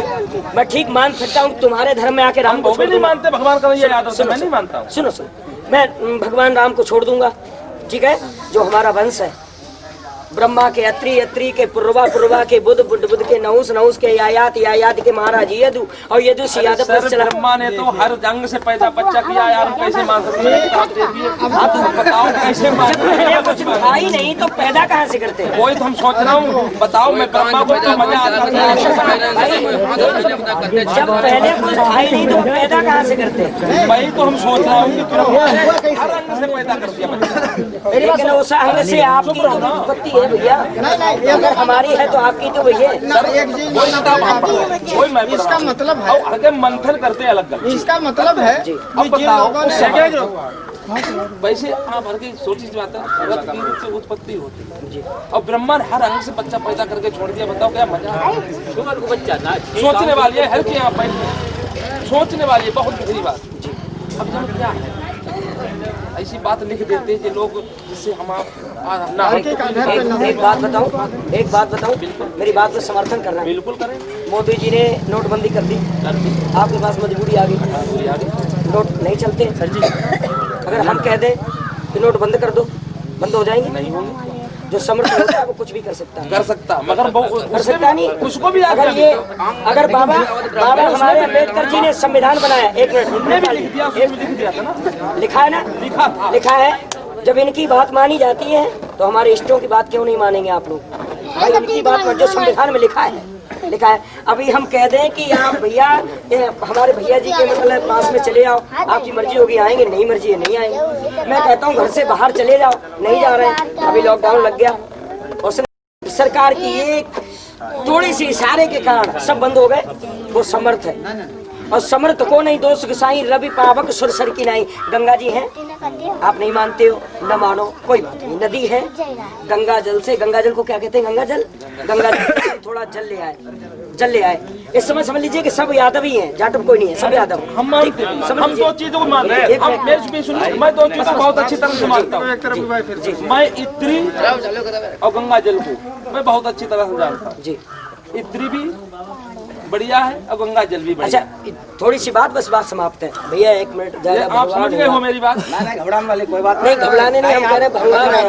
मैं ठीक मान सकता हूँ। तुम्हारे धर्म में आके राम को नहीं मानते, भगवान कन्हैया यादव से मैं नहीं मानता हूँ। सुनो मैं भगवान राम को छोड़ दूंगा, ठीक है। जो हमारा वंश है, ब्रह्मा के अत्रि, अत्रि के पूर्वा, पूर्वा के बुध, बुध के नहुस, नहुस के यायात, यायात के महाराज यदु, और यदु से यादव पर चला। ब्रह्मा ने तो हर जंग से पैदा बच्चा किया यार, हम कैसे मान सकते हैं? आप तो बताओ कैसे मान सकते हैं? कुछ था ही नहीं तो पैदा कहाँ से करते हैं? वही तो हम सोच रहा हूँ, बताओ। मैं ब्रह्मा को तो मजा आता जब पहले कुछ था ही नहीं तो पैदा कहाँ से करते हैं? वही तो हम सोच रहा हूँ कि ब्रह्मा ने हर अंग से पैदा कर दिया बच्चा। लेकिन उस अंग से आपकी तो उत्पत्ति है भैया, अगर हमारी है तो आपकी तो भैया। इसका मतलब है, आगे मंथन करते हैं अलग अलग। इसका मतलब है अब बताओ, वैसे आप हर की सोची बात है, रक्त की से उत्पत्ति होती है और ब्रह्मा ने हर अंग से बच्चा पैदा करके छोड़ दिया। बताओ क्या मजा? शुगर को बच्चा ना सोचने वाली है, हर की यहाँ पे सोचने वाली है, बहुत गहरी बात। अब जब क्या है, ऐसी बात लिख देते हैं लोग जिससे हम एक बात बताऊं, मेरी बात को समर्थन करना। बिल्कुल करें। मोदी जी ने नोटबंदी कर दी, आपके पास मजबूरी आ गई, नोट नहीं चलते सर जी। अगर हम कह दें कि नोट बंद कर दो, बंद हो जाएंगे? नहीं होंगे। जो समर्थ होता है वो कुछ भी कर सकता है, मगर कर सकता नहीं। उसको भी अगर बाबा हमारे अम्बेडकर जी ने संविधान बनाया, एक मिनट लिख दिया था ना, लिखा है ना, लिखा है। जब इनकी बात मानी जाती है तो हमारे इष्टों की बात क्यों नहीं मानेंगे आप लोग? भाई इनकी बात पर जो संविधान में लिखा है। अभी हम कह दें कि आप भैया हमारे भैया जी के मतलब पास में चले जाओ, आपकी मर्जी होगी आएंगे, नहीं मर्जी है नहीं आएंगे। मैं कहता हूँ घर से बाहर चले जाओ, नहीं जा रहे हैं। अभी लॉकडाउन लग गया और सरकार की एक थोड़ी सी इशारे के कारण सब बंद हो गए। वो समर्थ है और समर्थ को नहीं दोष साईं रवि पावक सुरसर की नहीं। गंगा जी हैं, आप नहीं मानते हो, न मानो, कोई बात नहीं। नदी है, गंगा जल से, गंगा जल को क्या कहते हैं? गंगा जल से थोड़ा जल ले आए। इस समय समझ लीजिए कि सब यादव ही हैं, जाटव कोई नहीं है, सब यादव। हम दो चीजों को मान रहे हैं। मैं दो चीजें बहुत अच्छी तरह से मानता हूँ। मैं इत्री और गंगा जल को मैं बहुत अच्छी तरह से जानता हूँ जी। इत्री भी बढ़िया है और गंगा जल भी बढ़िया। अच्छा थोड़ी सी बात, बस बात समाप्त है भैया, एक मिनट। आप समझ गए हो मेरी बात? घबराने वाली कोई बात नहीं, घबराने नहीं, हम कह रहे भगवान है।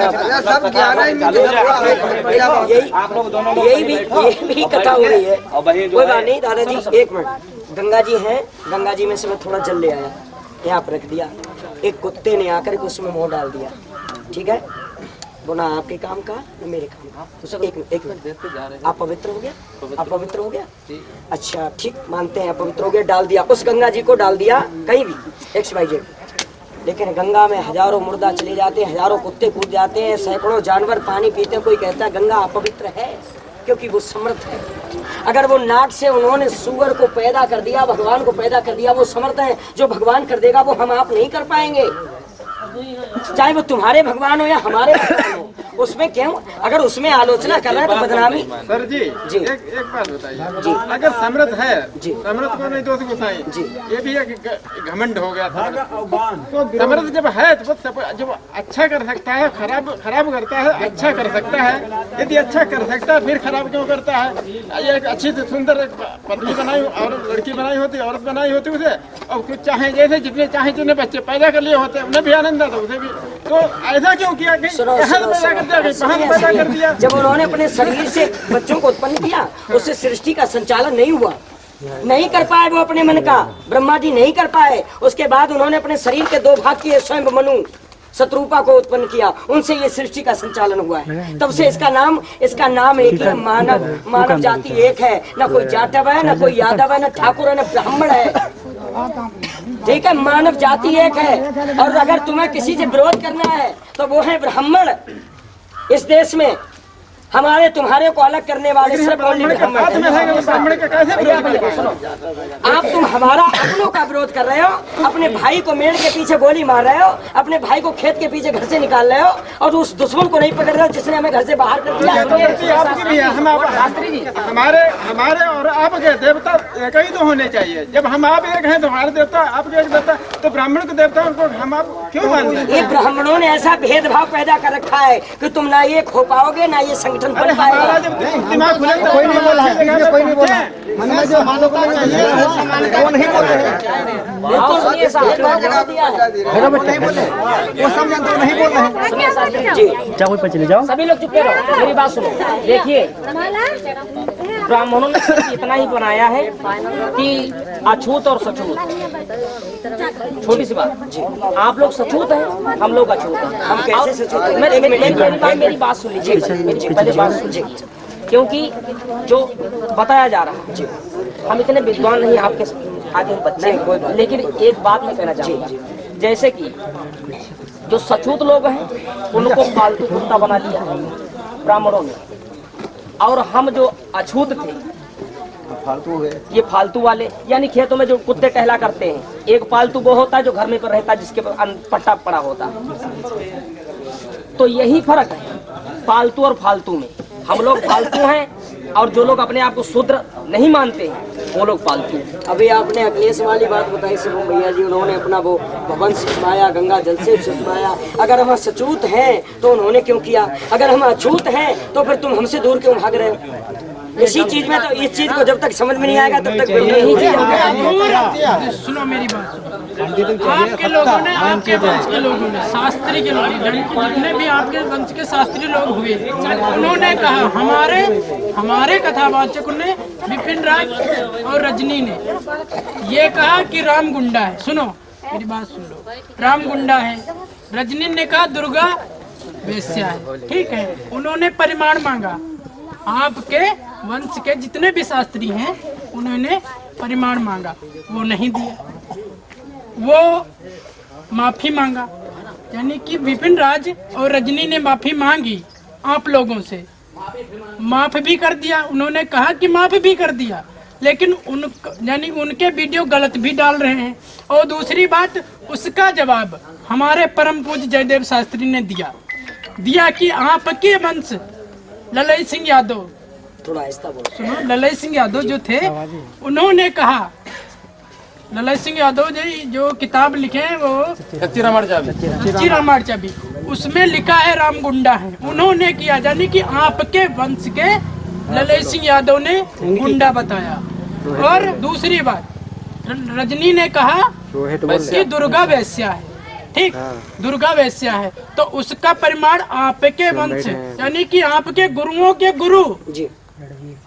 यही भी कथा हो रही है, कोई बात नहीं दादाजी। एक मिनट, गंगा जी हैं, गंगा जी में से मैं थोड़ा जल ले आया, यहाँ पर रख दिया। एक कुत्ते ने आकर के उसमें मुँह डाल दिया, ठीक है? वो ना आपके काम का ना मेरे काम का। तो सब एक मिनट, आप पवित्र हो गया? आप पवित्र हो गया? अच्छा ठीक, मानते हैं पवित्र हो गया, डाल दिया उस गंगा जी को, डाल दिया कहीं भी XYZ। लेकिन गंगा में हजारों मुर्दा चले जाते हैं, हजारों कुत्ते कूद जाते हैं, सैकड़ों जानवर पानी पीते हैं। कोई कहता है गंगा अपवित्र है क्योंकि वो समर्थ है। अगर वो नाक से उन्होंने सुअर को पैदा कर दिया, भगवान को पैदा कर दिया, वो समर्थ है। जो भगवान कर देगा वो हम आप नहीं कर पाएंगे, चाहे वो तुम्हारे भगवान हो या हमारे भगवान हो। उसमें क्यों? अगर उसमें आलोचना कर रहे हैं तो बदनामी। सर जी, जी एक बात बताइए जी। अगर समृद्ध है जी, समृद्ध को नहीं दोष गुसाई जी, ये भी एक घमंड हो गया था। तो समृद्ध जब है तो जब अच्छा कर सकता है, खराब करता है, अच्छा कर सकता है। यदि अच्छा कर सकता है फिर खराब क्यों करता है? ये एक अच्छी सुंदर पत्नी बनाई और लड़की बनाई होती, औरत बनाई होती उसे, और कुछ चाहे जैसे जितने चाहे जितने बच्चे पैदा कर लिए होते, उन्हें भी आनंद आता उसे भी। तो ऐसा क्यों किया? जब उन्होंने अपने शरीर से बच्चों को उत्पन्न किया, उससे सृष्टि का संचालन नहीं हुआ, नहीं कर पाए वो अपने मन का, ब्रह्मा जी नहीं कर पाए। उसके बाद उन्होंने अपने शरीर के दो भाग किए, स्वयं मनु शत्रुपा को उत्पन्न किया, उनसे ये सृष्टि का संचालन हुआ है। तब से इसका नाम एक है, मानव जाति एक है। न कोई जाटव है, न कोई यादव है, न ठाकुर है, न ब्राह्मण है, ठीक है? मानव जाति एक है। और अगर तुम्हें किसी से विरोध करना है तो वो है ब्राह्मण। इस देश में हमारे तुम्हारे को अलग करने वाले सिर्फ आप तुम हमारा अपनों का विरोध कर रहे हो, अपने भाई को मेड़ के पीछे गोली मार रहे हो, अपने भाई को खेत के पीछे घर से निकाल रहे हो, और उस दुश्मन को नहीं पकड़ रहे हो जिसने हमें घर से बाहर कर दिया। हमारे और आपके देवता एक ही तो होने चाहिए। जब हम आप एक हैं तो हमारे देवता आपके एक देवता, तो ब्राह्मण के देवता उनको हम आप क्यों मानते हैं? ये ब्राह्मणों ने ऐसा भेदभाव पैदा कर रखा है कि तुम ना ये खो पाओगे ना ये संगठन बन पाएगा। दिमाग खुलेगा, कोई नहीं बोला है, कोई नहीं बोला। मन में जो मानवता चाहिए वो नहीं बोल रहे हैं। और सुनिए साहब, वो नहीं बोल रहे, वो सब जानते नहीं बोल रहे हैं। सुनिए शास्त्री जी, सभी लोग चुप रहो, मेरी बात सुनो। देखिए, ब्राह्मणों ने सिर्फ इतना ही बनाया है कि अछूत और सछूत, छोटी सी बात। आप लोग सछूत हैं, हम लोग अछूत हैं। हम कैसे सचूत हैं? मेरी बात सुन लीजिए, मेरी पहले बात सुनिए, क्योंकि जो बताया जा रहा है, हम इतने विद्वान नहीं आपके आगे हम बच्चे हैं, लेकिन एक बात मैं कहना चाहूँगा, जैसे कि जो सचूत लोग हैं उनको फालतू कुत्ता बना दिया ब्राह्मणों ने, और हम जो अछूत थे फालतू हो गए। ये फालतू वाले, यानी खेतों में जो कुत्ते टहला करते हैं, एक पालतू वो होता है जो घर में पर रहता है, जिसके पट्टा पड़ा होता है। तो यही फर्क है पालतू और फालतू में। हम लोग फालतू हैं और जो लोग अपने आप को शूद्र नहीं मानते हैं वो लोग फालतू। अभी आपने अखिलेश वाली बात बताई शिवम भैया जी, उन्होंने अपना वो भवन सिंचवाया, गंगा जल से सिंचवाया। अगर हम सचूत हैं तो उन्होंने क्यों किया? अगर हम अछूत हैं तो फिर तुम हमसे दूर क्यों भाग रहे हो? इसी चीज में तो, इस चीज को जब तक समझ में नहीं आएगा तब तक यही चीज। सुनो मेरी बात, आपके लोगों ने, आपके वंश के लोगों ने, शास्त्री के लोग, जितने भी आपके वंश के शास्त्री लोग हुए, उन्होंने कहा, हमारे कथावाचक ने, विपिन राज और रजनी ने ये कहा कि राम गुंडा है। सुनो मेरी बात सुन लो, राम गुंडा है। रजनी ने कहा दुर्गा वेश्या है। ठीक है, उन्होंने परिमाण मांगा। आपके वंश के जितने भी शास्त्री हैं उन्होंने परिमाण मांगा, वो नहीं दिया, वो माफी मांगा। यानी कि विपिन राज और रजनी ने माफी मांगी आप लोगों से, माफ भी कर दिया। उन्होंने कहा कि माफ भी कर दिया, लेकिन यानी उनके वीडियो गलत भी डाल रहे हैं। और दूसरी बात, उसका जवाब हमारे परम पूज्य जयदेव शास्त्री ने दिया कि आपके वंश ललई सिंह यादव, थोड़ा आहिस्ता बोलो। सुनो, ललई सिंह यादव जो थे उन्होंने कहा, ललई सिंह यादव जी जो किताब लिखे हैं वो कच्ची रामायण चाबी, उसमें लिखा है राम गुंडा है। उन्होंने किया, यानी कि आपके वंश के ललई सिंह यादव ने गुंडा बताया। और दूसरी बात, रजनी ने कहा कि दुर्गा वेश्या है। ठीक, दुर्गा वेश्या है, तो उसका परिमाण आपके वंश, यानी कि आपके गुरुओं के गुरु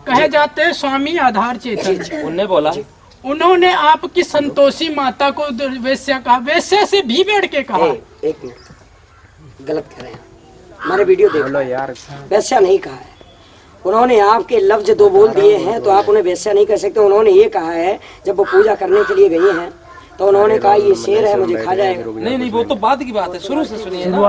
कहे जाते हैं स्वामी आधार चेतन, उनने बोला, उन्होंने आपकी संतोषी माता को वेश्या कहा, वेश्या से भी बैठ के कहा। एक मिनट, गलत कर रहे हैं, हमारे वीडियो देख लो यार। वेश्या नहीं कहा है उन्होंने, आपके लफ्ज दो बोल दिए हैं तो आप उन्हें वेश्या नहीं कह सकते। उन्होंने ये कहा है जब वो पूजा करने के लिए गई हैं तो उन्होंने कहा ये शेर है, मुझे खा जाएगा। नहीं, वो तो बाद की बात है, शुरू से सुनिए ना। वो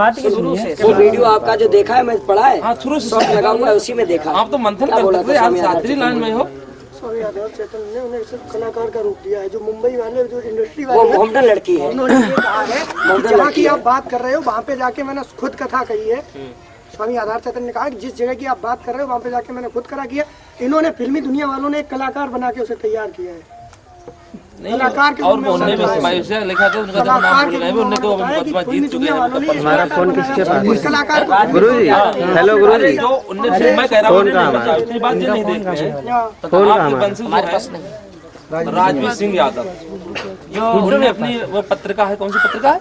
वीडियो आपका जो देखा है, मैं पढ़ा है, हाँ, शुरू से शॉर्ट लगा हुआ है, उसी में देखा। आप तो मंथन करते थे, आप शास्त्री लाइन में हो। स्वामी आधार चेतन ने उन्हें सिर्फ कलाकार का रूप दिया है। जो मुंबई वाले, जो इंडस्ट्री वो वाले, मोहम्मदन लड़की है, उन्होंने ये कहा है कि जहाँ की आप बात कर रहे हो वहाँ पे जाके मैंने खुद कथा कही है। स्वामी आधार चेतन ने कहा कि जिस जगह की आप बात कर रहे हो वहाँ पे जाके मैंने खुद कथा किया। इन्होंने फिल्मी दुनिया वालों ने एक कलाकार बना के उसे तैयार किया है। कलाकार के और उन्होंने भी से लिखा था, उनका जब नाम बोल रहे हैं, उन्होंने तो मुकदमा जीत चुके हैं। हमारा फोन किसके पास है? कलाकार गुरुजी, हेलो गुरुजी। जो उनने, मैं कह रहा हूँ उतनी बात ये नहीं देखते हैं। तो आपके वंश जो है राजवीर सिंह यादव, जो उन्होंने अपनी वो पत्रिका है, कौन सी पत्रिका है?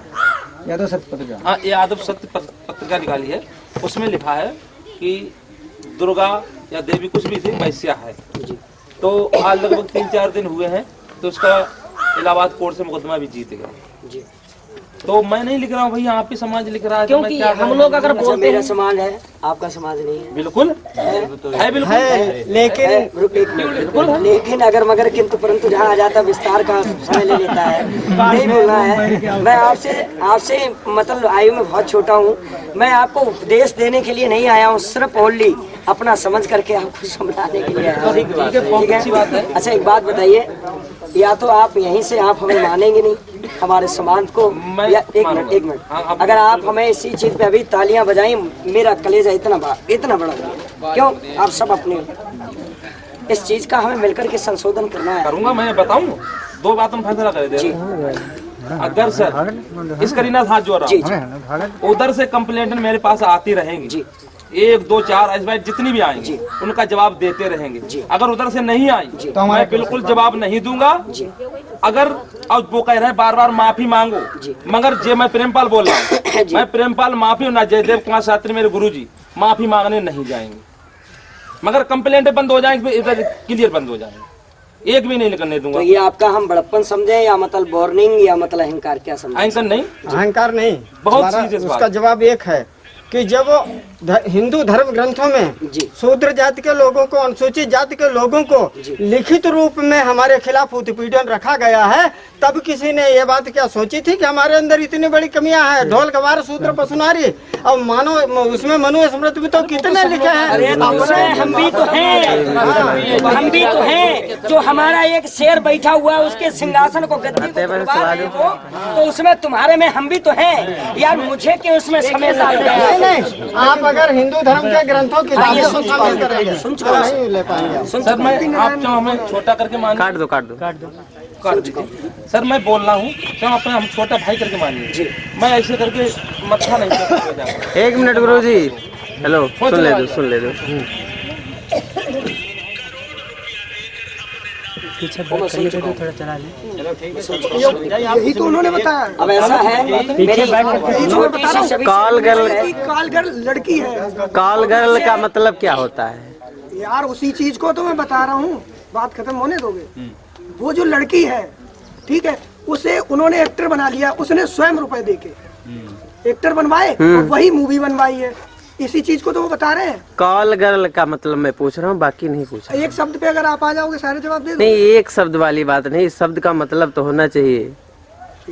यादव सत्य पत्रिका। हाँ, यादव सत्य पत्रिका निकाली है। उसमें लिखा है कि दुर्गा या देवी कुछ भी थी, वैश्या है। तो आज लगभग 3-4 दिन हुए हैं, तो उसका इलाहाबाद कोर्ट से मुकदमा भी जीत गया। तो मैं नहीं लिख रहा हूँ भैया, आपकी समाज लिख रहा है। क्योंकि हम लोग अगर बोलते मेरा हैं, समाज है, आपका समाज नहीं है। बिल्कुल है, बिल्कुल, लेकिन अगर मगर किंतु परंतु जहाँ आ जाता विस्तार का समय ले लेता है, नहीं बोलना है। मैं आपसे मतलब आयु में बहुत छोटा हूँ, मैं आपको उपदेश देने के लिए नहीं आया हूँ, सिर्फ ओनली अपना समझ करके आपको समझाने के लिए आया हूँ। ठीक है। अच्छा एक बात बताइए, या तो आप यहीं से आप हमें मानेंगे नहीं हमारे समाज को, या एक मिनट, अगर आप हमें इसी चीज पे अभी तालियां बजाएं, मेरा कलेजा इतना बड़ा क्यों? आप सब अपने, इस चीज का हमें मिलकर के संशोधन करना है। करूंगा, मैं बताऊं, 2 बात हम फैसला कर दे। अगर सर इस करीना हाथ जोड़ रहा हूँ, उधर से कंप्लेंट मेरे पास आती रहेंगी, 1 2 4 इस बार जितनी भी आएंगी उनका जवाब देते रहेंगे। अगर उधर से नहीं आई तो मैं बिल्कुल जवाब नहीं दूंगा। अगर अब वो कह रहे हैं बार बार माफी मांगो, मगर जे मैं प्रेमपाल बोल रहा हूँ, मैं प्रेमपाल माफी ना जयदेव कुमार शास्त्री मेरे गुरुजी माफी मांगने नहीं जाएंगे, मगर कंप्लेंट बंद हो जाएंगे, इधर क्लियर बंद हो जाएंगे, एक भी नहीं करने दूंगा। तो ये आपका हम बड़प्पन समझे या मतलब वार्निंग या मतलब अहंकार, क्या समझे? अहंकार नहीं, अहंकार नहीं, बहुत सीरियस बात। उसका जवाब एक है कि जब हिंदू धर्म ग्रंथों में शूद्र जाति के लोगों को, अनुसूचित जाति के लोगों को लिखित रूप में हमारे खिलाफ उत्पीड़न रखा गया है, तब किसी ने ये बात क्या सोची थी कि हमारे अंदर इतनी बड़ी कमियां हैं? ढोल गवार शूद्र पशुनारी, अब मानो उसमें मनु स्मृति भी तो कितने लिखे हैं। अरे तो उसमें हम भी तो हैं, हम भी तो हैं। जो हमारा एक शेर बैठा हुआ है उसके सिंहासन को, गद्दी को तोड़वा रहे हो, तो उसमें तुम्हारे में हम भी तो हैं यार। मुझे क्यों उसमें समय नहीं, आप अगर हिंदू धर्म के ग्रंथों की शामिल करेंगे नहीं ले पाएंगे। सर मैं आप जो हमें छोटा करके मान काट दो सर, मैं बोल रहा हूँ तो अपने हम छोटा भाई करके मानिए, मैं ऐसे करके मत्था नहीं कर। 1 मिनट गुरु जी, हेलो, सुन ले दो। यही तो उन्होंने बताया। अब ऐसा है, कॉल गर्ल लड़की है। कॉल गर्ल का मतलब क्या होता है यार? उसी चीज को तो मैं बता रहा हूँ, बात खत्म होने दोगे। वो जो लड़की है, ठीक है, उसे उन्होंने एक्टर बना लिया, उसने स्वयं रुपए देके एक्टर बनवाए और वही मूवी बनवाई है। इसी चीज को तो वो बता रहे हैं। कॉल गर्ल का मतलब मैं पूछ रहा हूँ, बाकी नहीं पूछ रहा। एक शब्द पे अगर आप आ जाओगे सारे जवाब दे दो। नहीं, एक शब्द वाली बात नहीं, इस शब्द का मतलब तो होना चाहिए।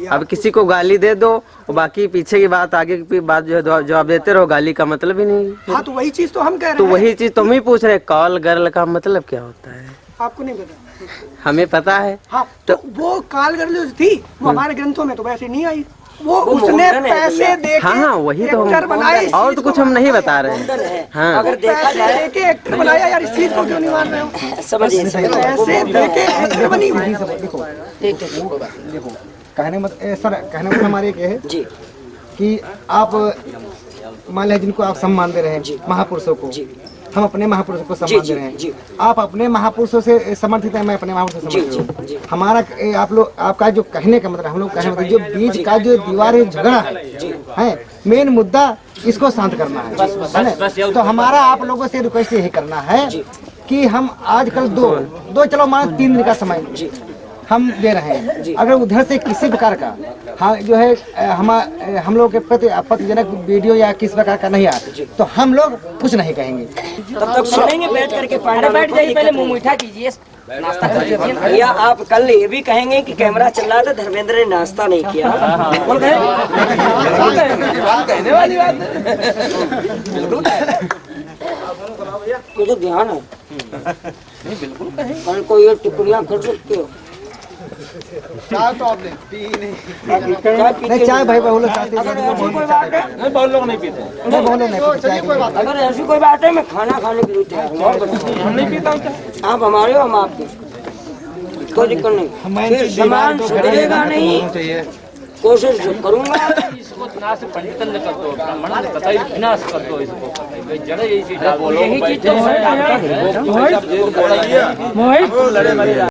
अब किसी को गाली दे दो, बाकी पीछे की बात, आगे की बात जो है जवाब देते रहो, गाली का मतलब ही नहीं। हाँ, तो वही चीज तो हम कह रहे हैं। तो वही चीज तुम ही पूछ रहे, कॉल गर्ल का मतलब क्या होता है? आपको नहीं पता? हमें पता है। हाँ, तो वो काल गर्ल जो थी वो हमारे ग्रंथों में तो वैसे नहीं आई। वो उसने पैसे देके हाँ, वही तो एक्टर बनाए, और तो कुछ हम नहीं बता रहे हैं। हाँ, अगर देखा जाए देके एक्टर बनाया यार, इस चीज को क्यों नहीं मान रहे हो? समझिए, पैसे देके एक्टर बनी हुई। देखो कहने मत सर, कहने मतलब हमारे ये है जी कि आप मान लीजिए जिनको आप सम्मान दे रहे हैं, महापुरुषों को, हम अपने महापुरुषों को सम्मान दे रहे हैं। आप अपने महापुरुषों से समर्थित है, मैं अपने महापुरुषों से समर्थित हूँ। हमारा आप लोग, आपका जो कहने का मतलब, हम लोग कहने मतलब जो बीच का जो दीवार है, झगड़ा है, मेन मुद्दा इसको शांत करना है। तो हमारा आप लोगों से रिक्वेस्ट यही करना है कि हम आजकल दो चलो मान 3 दिन का समय हम दे रहे हैं। अगर उधर से किसी प्रकार का हाँ जो है हम लोग के प्रति आपत्तिजनक वीडियो या किस प्रकार का नहीं आते, तो हम लोग कुछ नहीं कहेंगे। तब तक सुनेंगे बैठ करके। बैठ जाइए, पहले मुंह मीठा कीजिए, नाश्ता कर लीजिए। भैया आप कल ये भी कहेंगे कि कैमरा चल रहा था, धर्मेंद्र ने नाश्ता नहीं किया। कहने वाली बात मुझे ध्यान है, बिल्कुल कल को ये टिप्पणियाँ कर सकते हो। चाय तो आपने पी नहीं, चाय भाई बहुत लोग चाहते हैं, नहीं, बहुत लोग नहीं पीते, नहीं बहुत लोग नहीं पीते। अगर ऐसी कोई बात है, मैं खाना खाने के लिए तैयार हूँ। हम नहीं पीता हूँ। आप हमारे हो, हम आपके, कोई दिक्कत नहीं। फिर सामान सुधरेगा नहीं, कोशिश करूंगा। इसको नाश पंडितन कर दो, ब्राह्मण ने कतई विनाश कर दो इसको। जड़ यही चीज, यही चीज तो है।